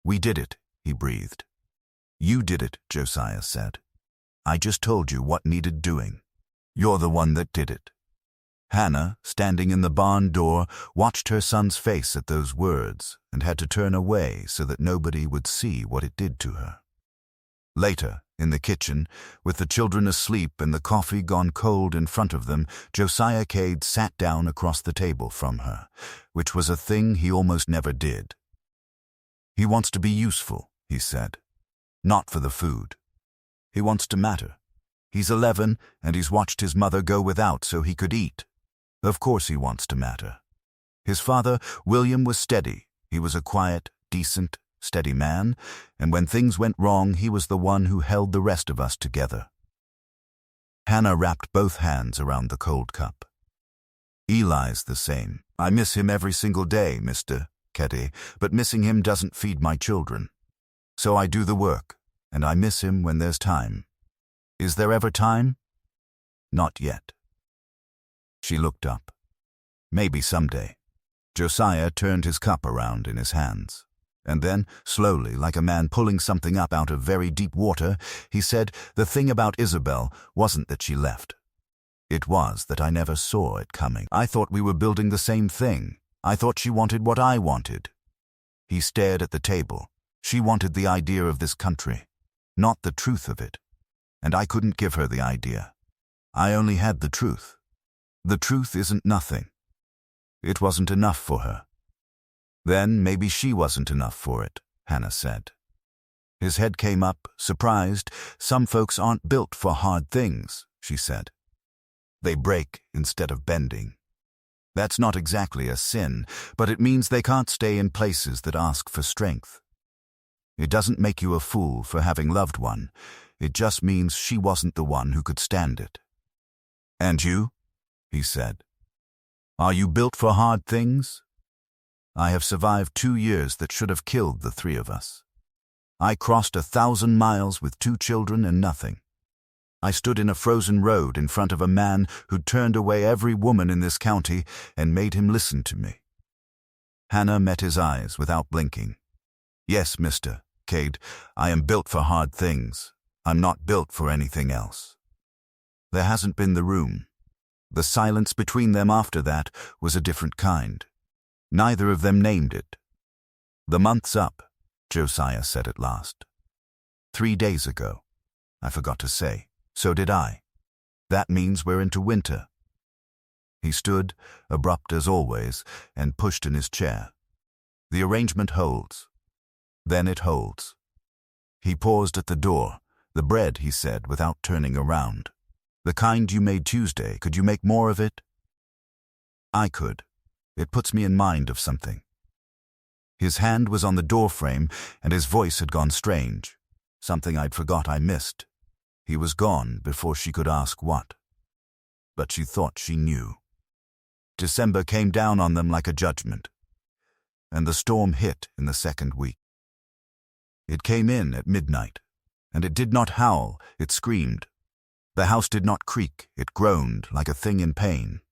"We did it," he breathed. "You did it," Josiah said. "I just told you what needed doing. You're the one that did it." Hannah, standing in the barn door, watched her son's face at those words and had to turn away so that nobody would see what it did to her. Later, in the kitchen, with the children asleep and the coffee gone cold in front of them, Josiah Cade sat down across the table from her, which was a thing he almost never did. "He wants to be useful," he said. "Not for the food. He wants to matter. He's 11, and he's watched his mother go without so he could eat. Of course he wants to matter. His father, William, was steady. He was a quiet, decent, steady man, and when things went wrong, he was the one who held the rest of us together." Hannah wrapped both hands around the cold cup. "Eli's the same. I miss him every single day, Mr. Keddy, but missing him doesn't feed my children. So I do the work, and I miss him when there's time. Is there ever time? Not yet." She looked up. "Maybe someday." Josiah turned his cup around in his hands. And then, slowly, like a man pulling something up out of very deep water, he said, "The thing about Isabel wasn't that she left. It was that I never saw it coming. I thought we were building the same thing. I thought she wanted what I wanted." He stared at the table. "She wanted the idea of this country, not the truth of it. And I couldn't give her the idea. I only had the truth. The truth isn't nothing. It wasn't enough for her." "Then maybe she wasn't enough for it," Hannah said. His head came up, surprised. "Some folks aren't built for hard things," she said. "They break instead of bending. That's not exactly a sin, but it means they can't stay in places that ask for strength. It doesn't make you a fool for having loved one. It just means she wasn't the one who could stand it. "And you?" he said. "Are you built for hard things? I have survived 2 years that should have killed the 3 of us. I crossed 1,000 miles with 2 children and nothing. I stood in a frozen road in front of a man who'd turned away every woman in this county and made him listen to me." Hannah met his eyes without blinking. "Yes, Mr. Cade, I am built for hard things. I'm not built for anything else." There hasn't been the room. The silence between them after that was a different kind. Neither of them named it. "The month's up," Josiah said at last. 3 days ago. I forgot to say. So did I. That means we're into winter." He stood, abrupt as always, and pushed in his chair. "The arrangement holds. Then it holds." He paused at the door. "The bread," he said, without turning around. "The kind you made Tuesday, could you make more of it?" "I could. It puts me in mind of something." His hand was on the doorframe, and his voice had gone strange. Something I'd forgot I missed. He was gone before she could ask what. But she thought she knew. December came down on them like a judgment. And the storm hit in the 2nd week. It came in at midnight, and it did not howl, it screamed. The house did not creak, it groaned like a thing in pain.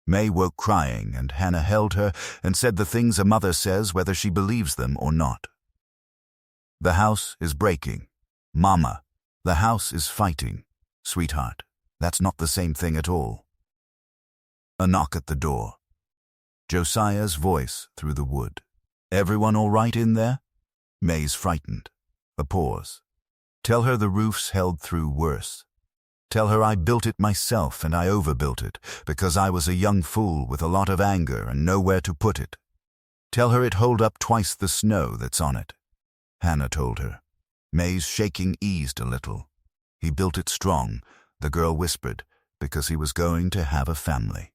May woke crying, and Hannah held her and said the things a mother says whether she believes them or not. "The house is breaking. Mama, the house is fighting. Sweetheart, that's not the same thing at all." A knock at the door. Josiah's voice through the wood. "Everyone all right in there?" May's frightened. A pause. "Tell her the roof's held through worse. Tell her I built it myself and I overbuilt it, because I was a young fool with a lot of anger and nowhere to put it. Tell her it hold up twice the snow that's on it." Hannah told her. May's shaking eased a little. "He built it strong," the girl whispered, "because he was going to have a family."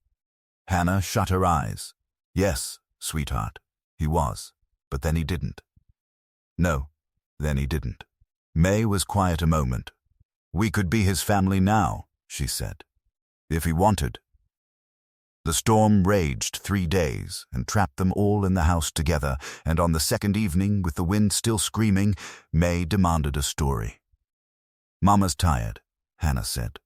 Hannah shut her eyes. "Yes, sweetheart, he was, but then he didn't." "No, then he didn't." May was quiet a moment. "We could be his family now," she said, "if he wanted." The storm raged 3 days and trapped them all in the house together, and on the 2nd evening, with the wind still screaming, May demanded a story. "Mama's tired," Hannah said.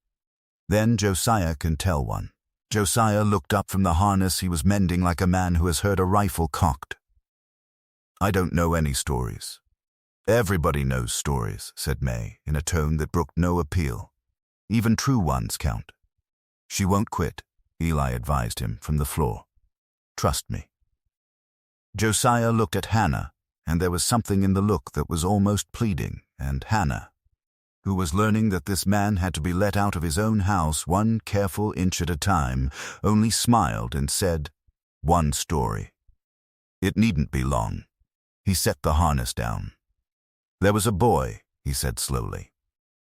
"Then Josiah can tell one." Josiah looked up from the harness he was mending like a man who has heard a rifle cocked. "I don't know any stories." "Everybody knows stories," said May, in a tone that brooked no appeal. "Even true ones count." "She won't quit," Eli advised him from the floor. "Trust me." Josiah looked at Hannah, and there was something in the look that was almost pleading, and Hannah, who was learning that this man had to be let out of his own house 1 careful inch at a time, only smiled and said, "One story. It needn't be long." He set the harness down. "There was a boy," he said slowly.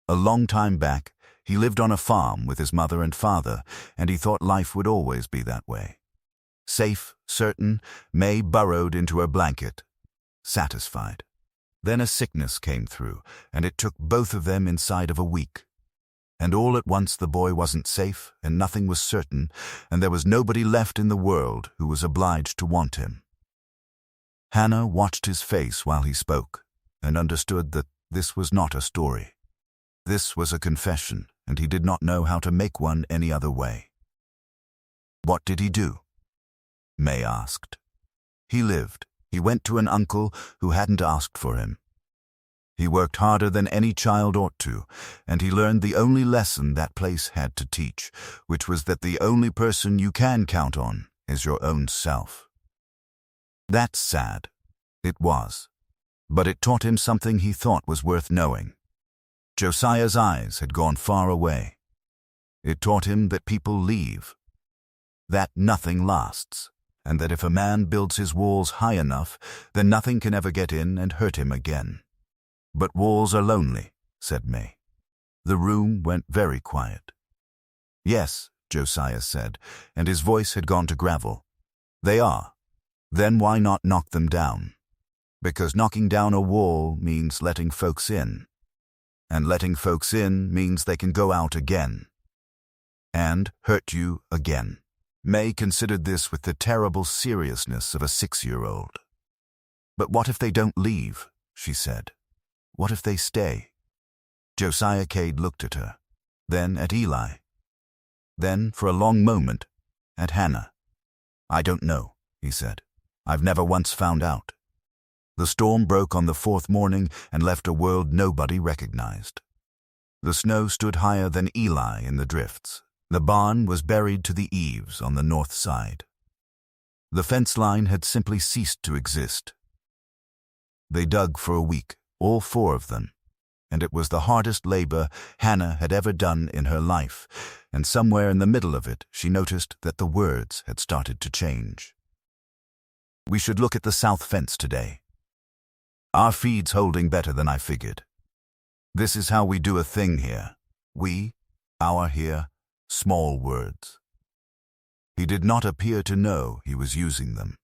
"A long time back, he lived on a farm with his mother and father, and he thought life would always be that way. Safe, certain, May burrowed into her blanket, satisfied. Then a sickness came through, and it took both of them inside of a week. And all at once the boy wasn't safe, and nothing was certain, and there was nobody left in the world who was obliged to want him." Hannah watched his face while he spoke, and understood that this was not a story. This was a confession, and he did not know how to make one any other way. "What did he do?" May asked. "He lived. He went to an uncle who hadn't asked for him. He worked harder than any child ought to, and he learned the only lesson that place had to teach, which was that the only person you can count on is your own self." That's sad. It was. But it taught him something he thought was worth knowing. Josiah's eyes had gone far away. It taught him that people leave, that nothing lasts, and that if a man builds his walls high enough, then nothing can ever get in and hurt him again. "But walls are lonely," said May. The room went very quiet. "Yes," Josiah said, and his voice had gone to gravel. "They are. Then why not knock them down? Because knocking down a wall means letting folks in. And letting folks in means they can go out again. and hurt you again. May considered this with the terrible seriousness of a 6-year-old. But what if they don't leave? She said. What if they stay? Josiah Cade looked at her, then at Eli, then for a long moment at Hannah. I don't know, he said. I've never once found out. The storm broke on the 4th morning and left a world nobody recognized. The snow stood higher than Eli in the drifts. The barn was buried to the eaves on the north side. The fence line had simply ceased to exist. They dug for a week, all 4 of them, and it was the hardest labor Hannah had ever done in her life, and somewhere in the middle of it she noticed that the words had started to change. We should look at the south fence today. Our feed's holding better than I figured. This is how we do a thing here. We, our here, small words. He did not appear to know he was using them.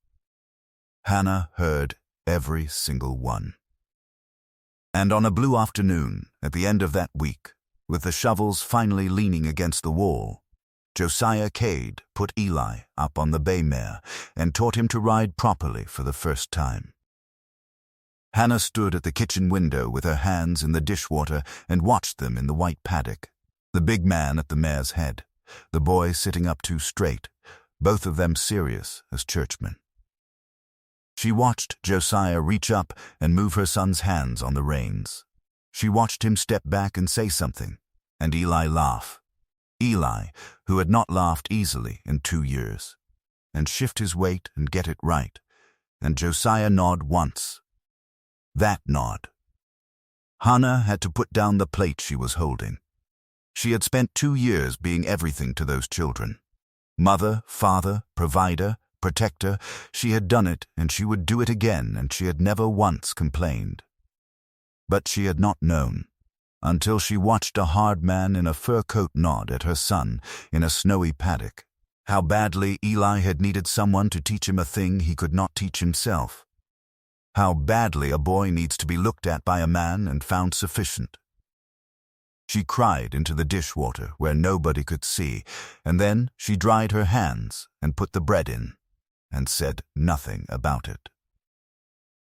Hannah heard every single one. And on a blue afternoon, at the end of that week, with the shovels finally leaning against the wall, Josiah Cade put Eli up on the bay mare and taught him to ride properly for the first time. Hannah stood at the kitchen window with her hands in the dishwater and watched them in the white paddock, the big man at the mare's head, the boy sitting up too straight, both of them serious as churchmen. She watched Josiah reach up and move her son's hands on the reins. She watched him step back and say something, and Eli laugh. Eli, who had not laughed easily in 2 years, and shift his weight and get it right, and Josiah nod once. That nod. Hannah had to put down the plate she was holding. She had spent 2 years being everything to those children. Mother, father, provider, protector. She had done it, and she would do it again, and she had never once complained. But she had not known, until she watched a hard man in a fur coat nod at her son in a snowy paddock, how badly Eli had needed someone to teach him a thing he could not teach himself. How badly a boy needs to be looked at by a man and found sufficient. She cried into the dishwater where nobody could see, and then she dried her hands and put the bread in, and said nothing about it.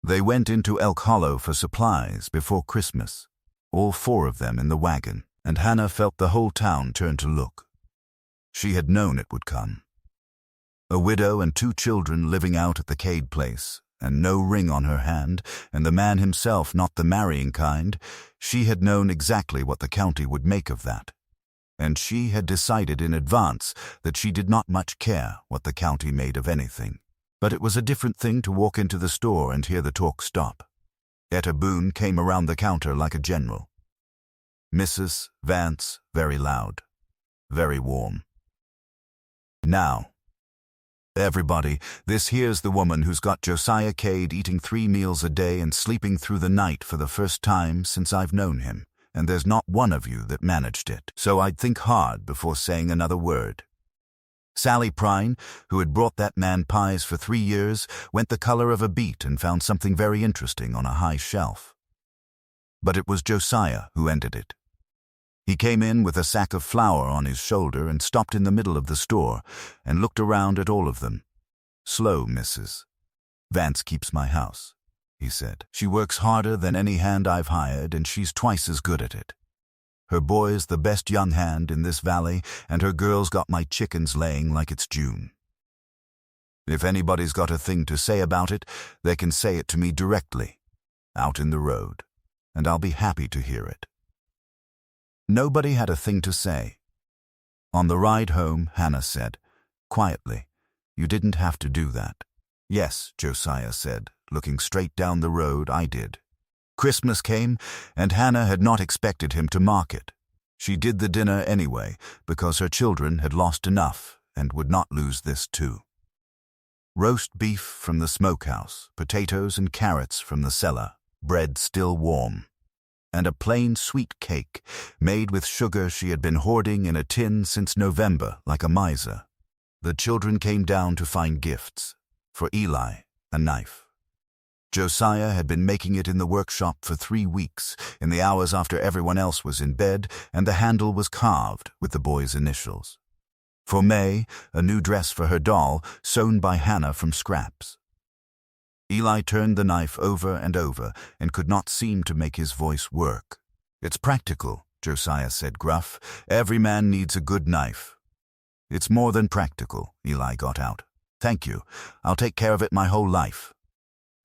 They went into Elk Hollow for supplies before Christmas, all 4 of them in the wagon, and Hannah felt the whole town turn to look. She had known it would come. A widow and 2 children living out at the Cade place, and no ring on her hand, and the man himself not the marrying kind, she had known exactly what the county would make of that. And she had decided in advance that she did not much care what the county made of anything. But it was a different thing to walk into the store and hear the talk stop. Etta Boone came around the counter like a general. Mrs. Vance, very loud, very warm. Now, everybody, this here's the woman who's got Josiah Cade eating 3 meals a day and sleeping through the night for the first time since I've known him, and there's not one of you that managed it, so I'd think hard before saying another word. Sally Prine, who had brought that man pies for 3 years, went the color of a beet and found something very interesting on a high shelf. But it was Josiah who ended it. He came in with a sack of flour on his shoulder and stopped in the middle of the store and looked around at all of them. "Slow, Mrs. Vance keeps my house," he said. "She works harder than any hand I've hired, and she's twice as good at it. Her boy's the best young hand in this valley, and her girl's got my chickens laying like it's June. If anybody's got a thing to say about it, they can say it to me directly, out in the road, and I'll be happy to hear it." Nobody had a thing to say. On the ride home, Hannah said, quietly, "You didn't have to do that." "Yes," Josiah said, looking straight down the road, "I did." Christmas came, and Hannah had not expected him to mark it. She did the dinner anyway, because her children had lost enough and would not lose this too. Roast beef from the smokehouse, potatoes and carrots from the cellar, bread still warm, and a plain sweet cake made with sugar she had been hoarding in a tin since November like a miser. The children came down to find gifts. For Eli, a knife. Josiah had been making it in the workshop for 3 weeks, in the hours after everyone else was in bed, and the handle was carved with the boy's initials. For May, a new dress for her doll, sewn by Hannah from scraps. Eli turned the knife over and over and could not seem to make his voice work. "It's practical," Josiah said gruff. "Every man needs a good knife." "It's more than practical," Eli got out. "Thank you. I'll take care of it my whole life."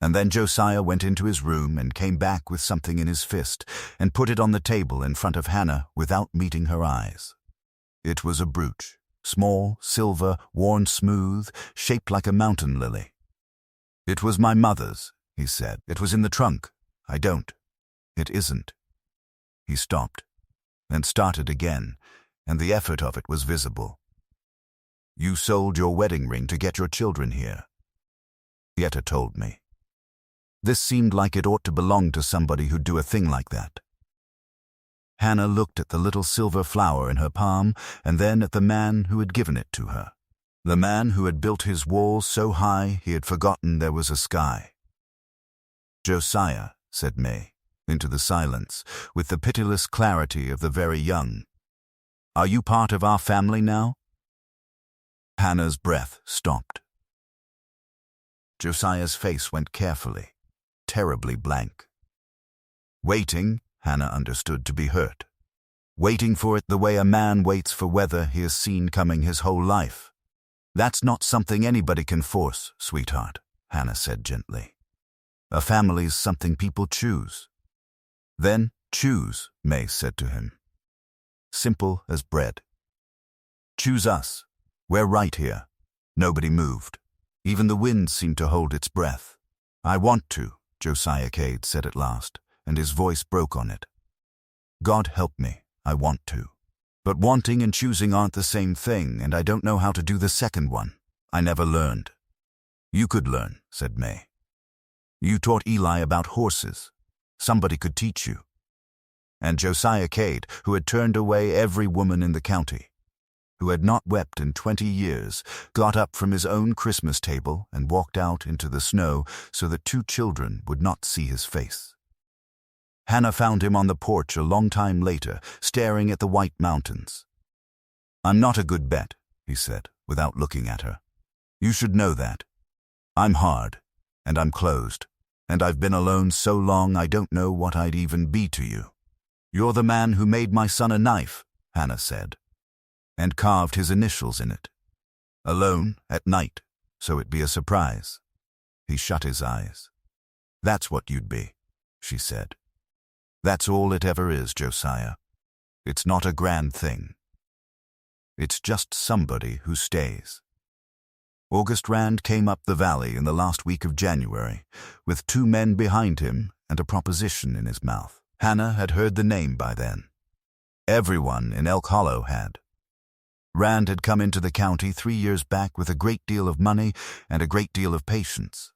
And then Josiah went into his room and came back with something in his fist and put it on the table in front of Hannah without meeting her eyes. It was a brooch, small, silver, worn smooth, shaped like a mountain lily. "It was my mother's," he said. "It was in the trunk. I don't. It isn't." He stopped and started again, and the effort of it was visible. "You sold your wedding ring to get your children here," Yetta told me. This seemed like it ought to belong to somebody who'd do a thing like that. Hannah looked at the little silver flower in her palm and then at the man who had given it to her. The man who had built his walls so high he had forgotten there was a sky. "Josiah," said May, into the silence, with the pitiless clarity of the very young. "Are you part of our family now?" Hannah's breath stopped. Josiah's face went carefully, terribly blank. Waiting, Hannah understood to be hurt. Waiting for it the way a man waits for weather he has seen coming his whole life. "That's not something anybody can force, sweetheart," Hannah said gently. "A family's something people choose." "Then choose," May said to him. "Simple as bread. Choose us. We're right here." Nobody moved. Even the wind seemed to hold its breath. "I want to," Josiah Cade said at last, and his voice broke on it. "God help me, I want to. But wanting and choosing aren't the same thing, and I don't know how to do the second one. I never learned." "You could learn," said May. "You taught Eli about horses. Somebody could teach you." And Josiah Cade, who had turned away every woman in the county, who had not wept in 20 years, got up from his own Christmas table and walked out into the snow so that 2 children would not see his face. Hannah found him on the porch a long time later, staring at the white mountains. "I'm not a good bet," he said, without looking at her. "You should know that. I'm hard, and I'm closed, and I've been alone so long I don't know what I'd even be to you." "You're the man who made my son a knife," Hannah said, "and carved his initials in it. Alone, at night, so it'd be a surprise." He shut his eyes. "That's what you'd be," she said. "That's all it ever is, Josiah. It's not a grand thing. It's just somebody who stays." August Rand came up the valley in the last week of January, with 2 men behind him and a proposition in his mouth. Hannah had heard the name by then. Everyone in Elk Hollow had. Rand had come into the county 3 years back with a great deal of money and a great deal of patience.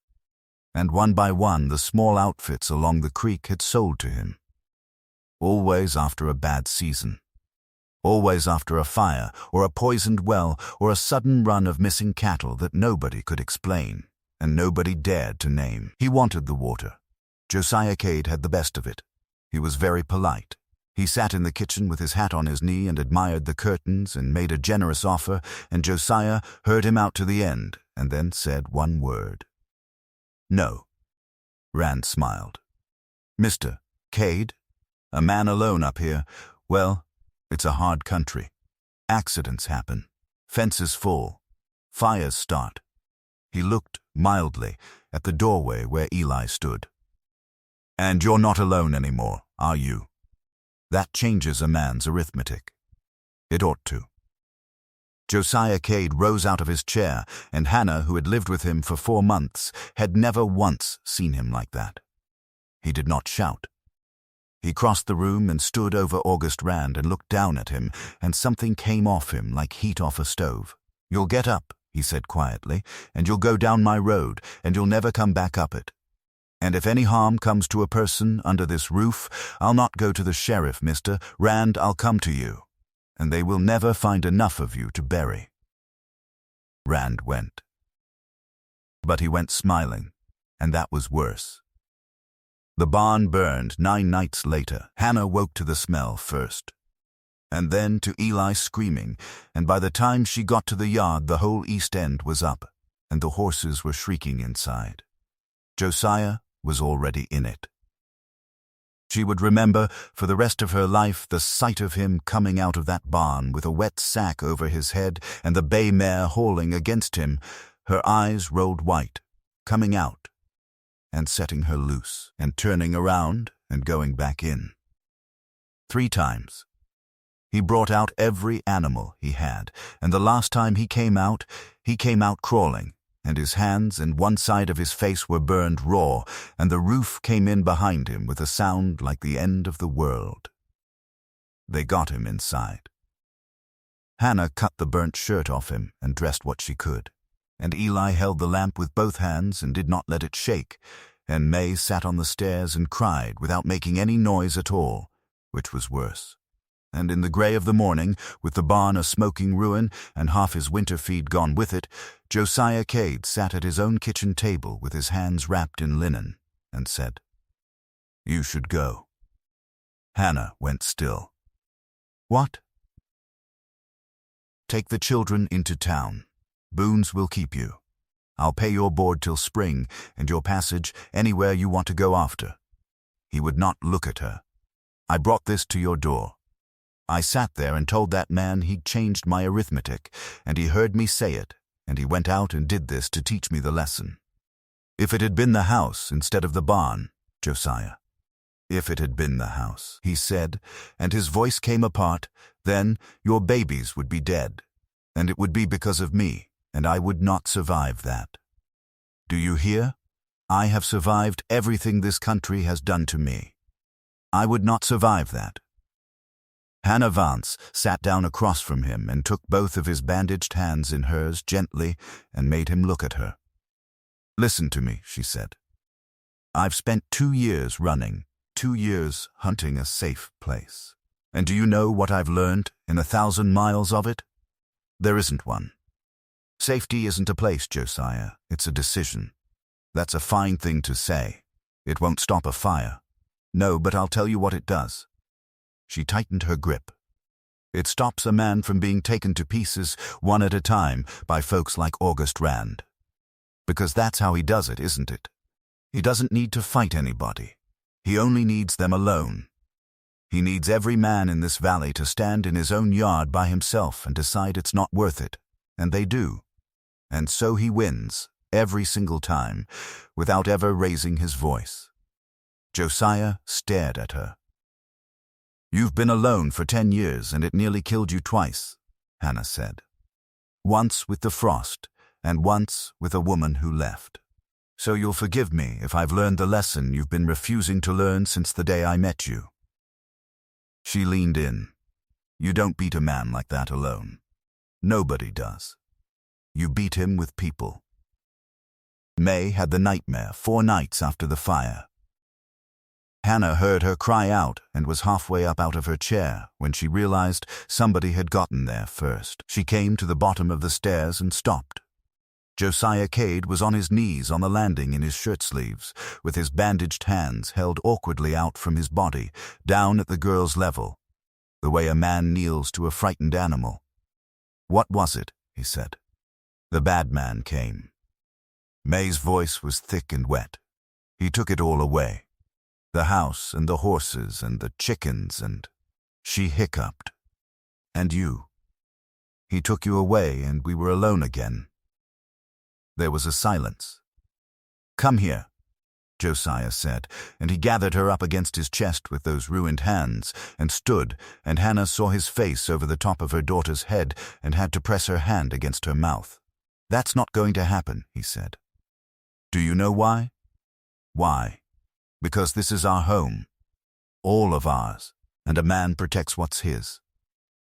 And one by one the small outfits along the creek had sold to him. Always after a bad season. Always after a fire, or a poisoned well, or a sudden run of missing cattle that nobody could explain, and nobody dared to name. He wanted the water. Josiah Cade had the best of it. He was very polite. He sat in the kitchen with his hat on his knee and admired the curtains and made a generous offer, and Josiah heard him out to the end and then said one word. "No." Rand smiled. "Mr. Cade? A man alone up here? Well, it's a hard country. Accidents happen. Fences fall. Fires start." He looked mildly at the doorway where Eli stood. "And you're not alone anymore, are you? That changes a man's arithmetic. It ought to." Josiah Cade rose out of his chair, and Hannah, who had lived with him for 4 months, had never once seen him like that. He did not shout. He crossed the room and stood over August Rand and looked down at him, and something came off him like heat off a stove. "You'll get up," he said quietly, "and you'll go down my road, and you'll never come back up it. And if any harm comes to a person under this roof, I'll not go to the sheriff, Mr. Rand, I'll come to you, and they will never find enough of you to bury." Rand went. But he went smiling, and that was worse. The barn burned 9 nights later. Hannah woke to the smell first. and then to Eli screaming, and by the time she got to the yard the whole East End was up, and the horses were shrieking inside. Josiah was already in it. She would remember for the rest of her life the sight of him coming out of that barn with a wet sack over his head and the bay mare hauling against him, her eyes rolled white, coming out and setting her loose and turning around and going back in. 3 times. He brought out every animal he had, and the last time he came out crawling, and his hands and one side of his face were burned raw, and the roof came in behind him with a sound like the end of the world. They got him inside. Hannah cut the burnt shirt off him and dressed what she could, and Eli held the lamp with both hands and did not let it shake, and May sat on the stairs and cried without making any noise at all, which was worse. And in the grey of the morning, with the barn a smoking ruin and half his winter feed gone with it, Josiah Cade sat at his own kitchen table with his hands wrapped in linen and said, "You should go." Hannah went still. "What?" "Take the children into town. Boone's will keep you. I'll pay your board till spring and your passage anywhere you want to go after." He would not look at her. "I brought this to your door. I sat there and told that man he'd changed my arithmetic, and he heard me say it, and he went out and did this to teach me the lesson. If it had been the house instead of the barn, Josiah. If it had been the house," he said, and his voice came apart, "then your babies would be dead, and it would be because of me, and I would not survive that. Do you hear? I have survived everything this country has done to me. I would not survive that." Hannah Vance sat down across from him and took both of his bandaged hands in hers gently and made him look at her. "Listen to me," she said. "I've spent 2 years running, 2 years hunting a safe place. And do you know what I've learned in 1,000 miles of it? There isn't one. Safety isn't a place, Josiah. It's a decision. That's a fine thing to say. It won't stop a fire. No, but I'll tell you what it does." She tightened her grip. "It stops a man from being taken to pieces one at a time by folks like August Rand. Because that's how he does it, isn't it? He doesn't need to fight anybody. He only needs them alone. He needs every man in this valley to stand in his own yard by himself and decide it's not worth it, and they do. And so he wins, every single time, without ever raising his voice." Josiah stared at her. "You've been alone for 10 years and it nearly killed you twice," Hannah said. "Once with the frost and once with a woman who left. So you'll forgive me if I've learned the lesson you've been refusing to learn since the day I met you." She leaned in. "You don't beat a man like that alone. Nobody does. You beat him with people." May had the nightmare 4 nights after the fire. Hannah heard her cry out and was halfway up out of her chair when she realized somebody had gotten there first. She came to the bottom of the stairs and stopped. Josiah Cade was on his knees on the landing in his shirt sleeves, with his bandaged hands held awkwardly out from his body, down at the girl's level, the way a man kneels to a frightened animal. "What was it?" he said. The bad man came. May's voice was thick and wet. "He took it all away. The house and the horses and the chickens and—" She hiccuped. "And you. He took you away and we were alone again." There was a silence. "Come here," Josiah said, and he gathered her up against his chest with those ruined hands and stood, and Hannah saw his face over the top of her daughter's head and had to press her hand against her mouth. "That's not going to happen," he said. "Do you know why? Why? Because this is our home. All of ours, and a man protects what's his."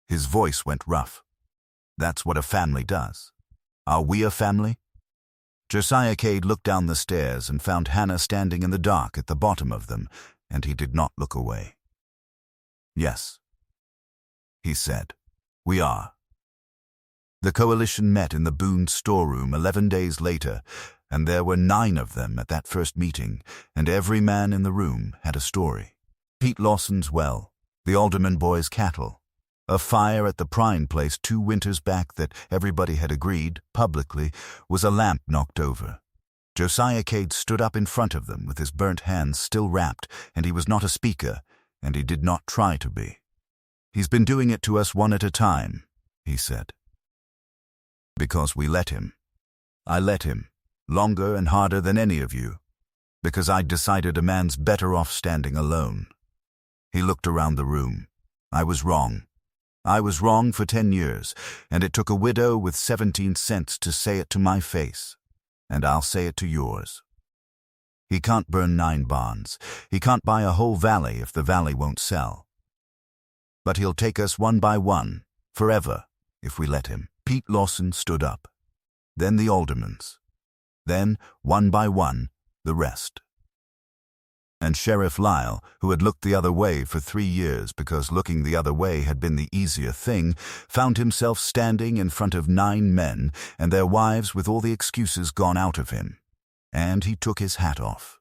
His voice went rough. "That's what a family does. Are we a family?" Josiah Cade looked down the stairs and found Hannah standing in the dark at the bottom of them, and he did not look away. "Yes," he said, "we are." The coalition met in the Boone storeroom 11 days later, and there were 9 of them at that first meeting, and every man in the room had a story. Pete Lawson's well, the alderman boy's cattle, A fire at the Prine place 2 winters back that everybody had agreed, publicly, was a lamp knocked over. Josiah Cade stood up in front of them with his burnt hands still wrapped, and he was not a speaker, and he did not try to be. "He's been doing it to us one at a time," he said. "Because we let him. I let him, longer and harder than any of you, because I decided a man's better off standing alone." He looked around the room. "I was wrong. I was wrong for 10 years, and it took a widow with 17 cents to say it to my face, and I'll say it to yours. He can't burn 9 barns. He can't buy a whole valley if the valley won't sell. But he'll take us one by one, forever, if we let him." Pete Lawson stood up. Then the aldermans. Then, one by one, the rest. And Sheriff Lyle, who had looked the other way for 3 years because looking the other way had been the easier thing, found himself standing in front of 9 men and their wives with all the excuses gone out of him. And he took his hat off.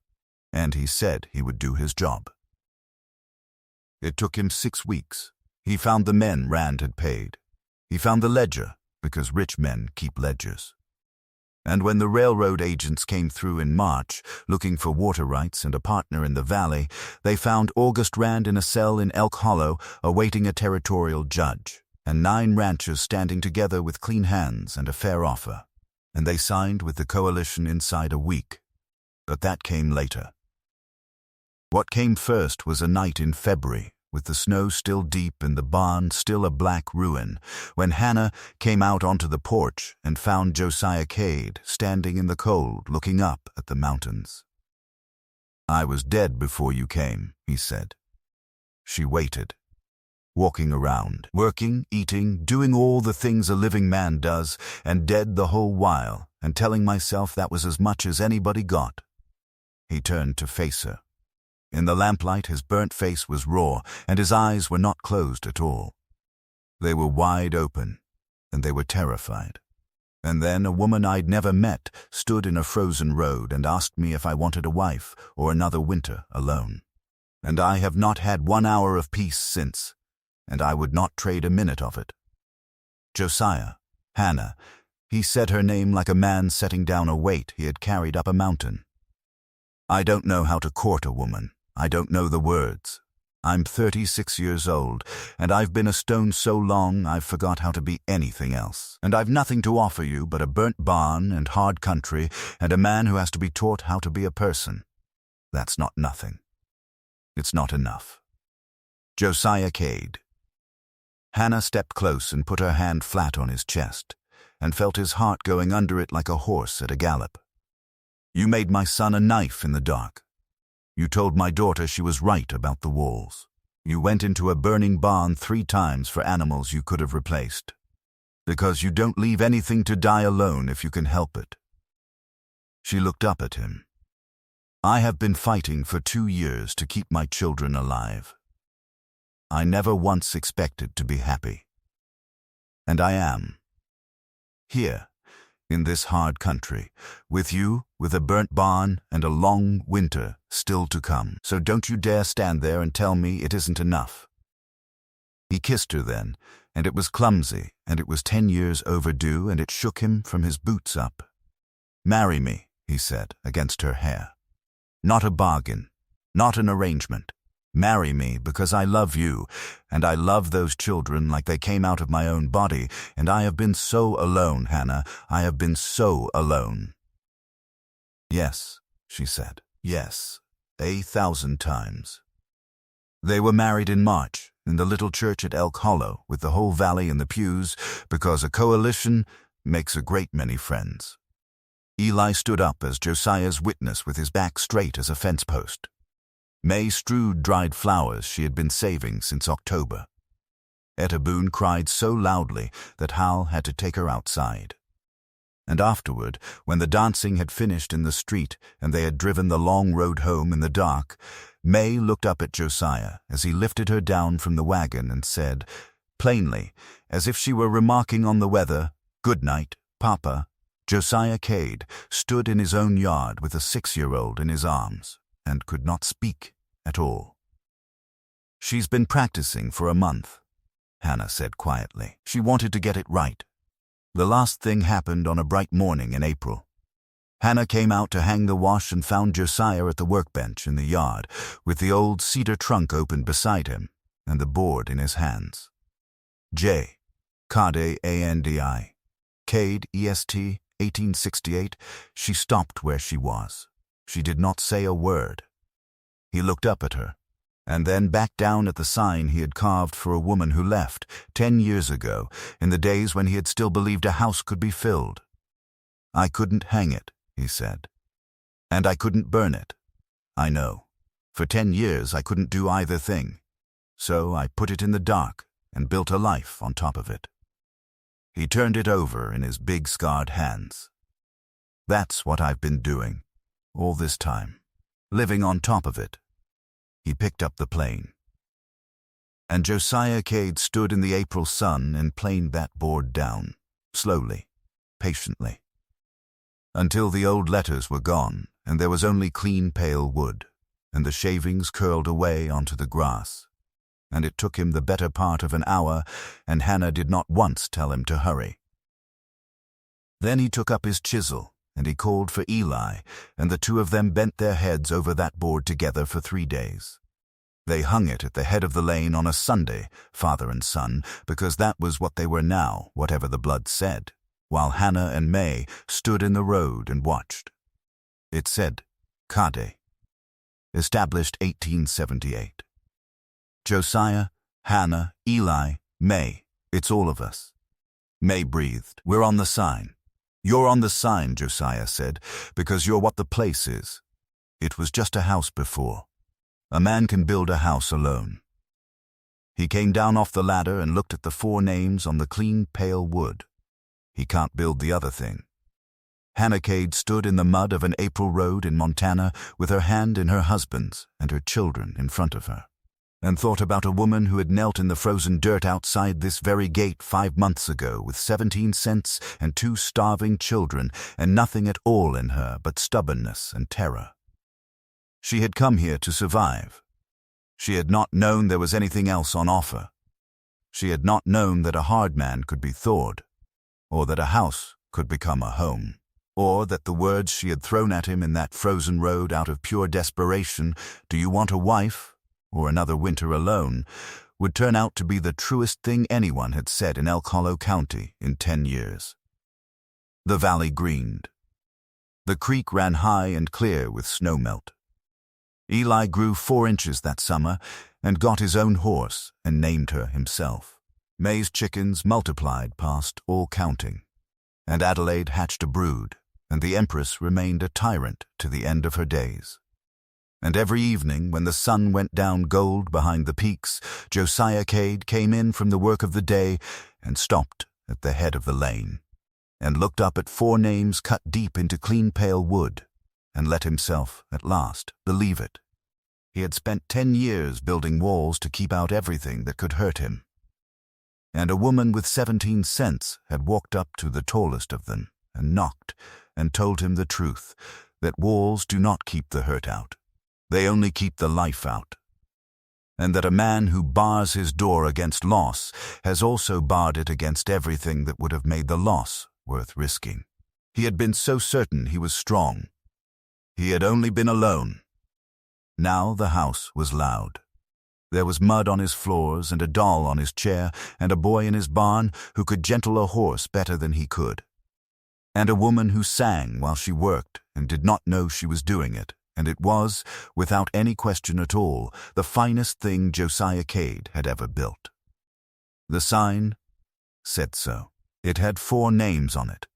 And he said he would do his job. It took him 6 weeks. He found the men Rand had paid. He found the ledger, because rich men keep ledgers. And when the railroad agents came through in March, looking for water rights and a partner in the valley, they found August Rand in a cell in Elk Hollow awaiting a territorial judge, and 9 ranchers standing together with clean hands and a fair offer. And they signed with the coalition inside a week. But that came later. What came first was a night in February, with the snow still deep and the barn still a black ruin, when Hannah came out onto the porch and found Josiah Cade standing in the cold looking up at the mountains. "I was dead before you came," he said. She waited, walking around, working, eating, doing all the things a living man does, and dead the whole while, and telling myself that was as much as anybody got. He turned to face her. In the lamplight, his burnt face was raw, and his eyes were not closed at all. They were wide open, and they were terrified. And then a woman I'd never met stood in a frozen road and asked me if I wanted a wife or another winter alone. And I have not had 1 hour of peace since, and I would not trade a minute of it. Josiah, Hannah, he said her name like a man setting down a weight he had carried up a mountain. I don't know how to court a woman. I don't know the words. I'm 36 years old, and I've been a stone so long I've forgot how to be anything else. And I've nothing to offer you but a burnt barn and hard country and a man who has to be taught how to be a person. That's not nothing. It's not enough. Josiah Cade. Hannah stepped close and put her hand flat on his chest, and felt his heart going under it like a horse at a gallop. "You made my son a knife in the dark. You told my daughter she was right about the walls. You went into a burning barn 3 times for animals you could have replaced. Because you don't leave anything to die alone if you can help it." She looked up at him. "I have been fighting for 2 years to keep my children alive. I never once expected to be happy. And I am. Here, in this hard country, with you, with a burnt barn and a long winter still to come. So don't you dare stand there and tell me it isn't enough." He kissed her then, and it was clumsy, and it was 10 years overdue, and it shook him from his boots up. "Marry me," he said, against her hair. "Not a bargain, not an arrangement. Marry me because I love you, and I love those children like they came out of my own body, and I have been so alone, Hannah, I have been so alone." "Yes," she said, "yes, 1,000 times." They were married in March, in the little church at Elk Hollow, with the whole valley in the pews, because a coalition makes a great many friends. Eli stood up as Josiah's witness with his back straight as a fence post. May strewed dried flowers she had been saving since October. Etta Boone cried so loudly that Hal had to take her outside. And afterward, when the dancing had finished in the street and they had driven the long road home in the dark, May looked up at Josiah as he lifted her down from the wagon and said, plainly, as if she were remarking on the weather, "Good night, Papa." Josiah Cade stood in his own yard with a 6-year-old in his arms and could not speak at all. "She's been practicing for a month," Hannah said quietly. She wanted to get it right. The last thing happened on a bright morning in April. Hannah came out to hang the wash and found Josiah at the workbench in the yard, with the old cedar trunk open beside him and the board in his hands. J. Cade Andi. Cade EST 1868. She stopped where she was. She did not say a word. He looked up at her, and then back down at the sign he had carved for a woman who left 10 years ago, in the days when he had still believed a house could be filled. I couldn't hang it, he said. And I couldn't burn it. I know. For 10 years I couldn't do either thing. So I put it in the dark and built a life on top of it. He turned it over in his big scarred hands. That's what I've been doing, all this time, living on top of it. He picked up the plane. And Josiah Cade stood in the April sun and planed that board down, slowly, patiently, until the old letters were gone and there was only clean pale wood, and the shavings curled away onto the grass. And it took him the better part of an hour, and Hannah did not once tell him to hurry. Then he took up his chisel, and he called for Eli, and the two of them bent their heads over that board together for 3 days. They hung it at the head of the lane on a Sunday, father and son, because that was what they were now, whatever the blood said, while Hannah and May stood in the road and watched. It said, Cade, established 1878. Josiah, Hannah, Eli, May, it's all of us. May breathed. We're on the sign. You're on the sign, Josiah said, because you're what the place is. It was just a house before. A man can build a house alone. He came down off the ladder and looked at the 4 names on the clean pale wood. He can't build the other thing. Hannah Cade stood in the mud of an April road in Montana with her hand in her husband's and her children in front of her, and thought about a woman who had knelt in the frozen dirt outside this very gate 5 months ago with 17 cents and 2 starving children and nothing at all in her but stubbornness and terror. She had come here to survive. She had not known there was anything else on offer. She had not known that a hard man could be thawed, or that a house could become a home, or that the words she had thrown at him in that frozen road out of pure desperation, "Do you want a wife?" or "another winter alone," would turn out to be the truest thing anyone had said in Elk Hollow County in 10 years. The valley greened. The creek ran high and clear with snowmelt. Eli grew 4 inches that summer and got his own horse and named her himself. May's chickens multiplied past all counting, and Adelaide hatched a brood, and the Empress remained a tyrant to the end of her days. And every evening, when the sun went down gold behind the peaks, Josiah Cade came in from the work of the day and stopped at the head of the lane, and looked up at 4 names cut deep into clean pale wood, and let himself, at last, believe it. He had spent 10 years building walls to keep out everything that could hurt him. And a woman with 17 cents had walked up to the tallest of them and knocked and told him the truth, that walls do not keep the hurt out. They only keep the life out. And that a man who bars his door against loss has also barred it against everything that would have made the loss worth risking. He had been so certain he was strong. He had only been alone. Now the house was loud. There was mud on his floors and a doll on his chair and a boy in his barn who could gentle a horse better than he could. And a woman who sang while she worked and did not know she was doing it, and it was, without any question at all, the finest thing Josiah Cade had ever built. The sign said so. It had 4 names on it,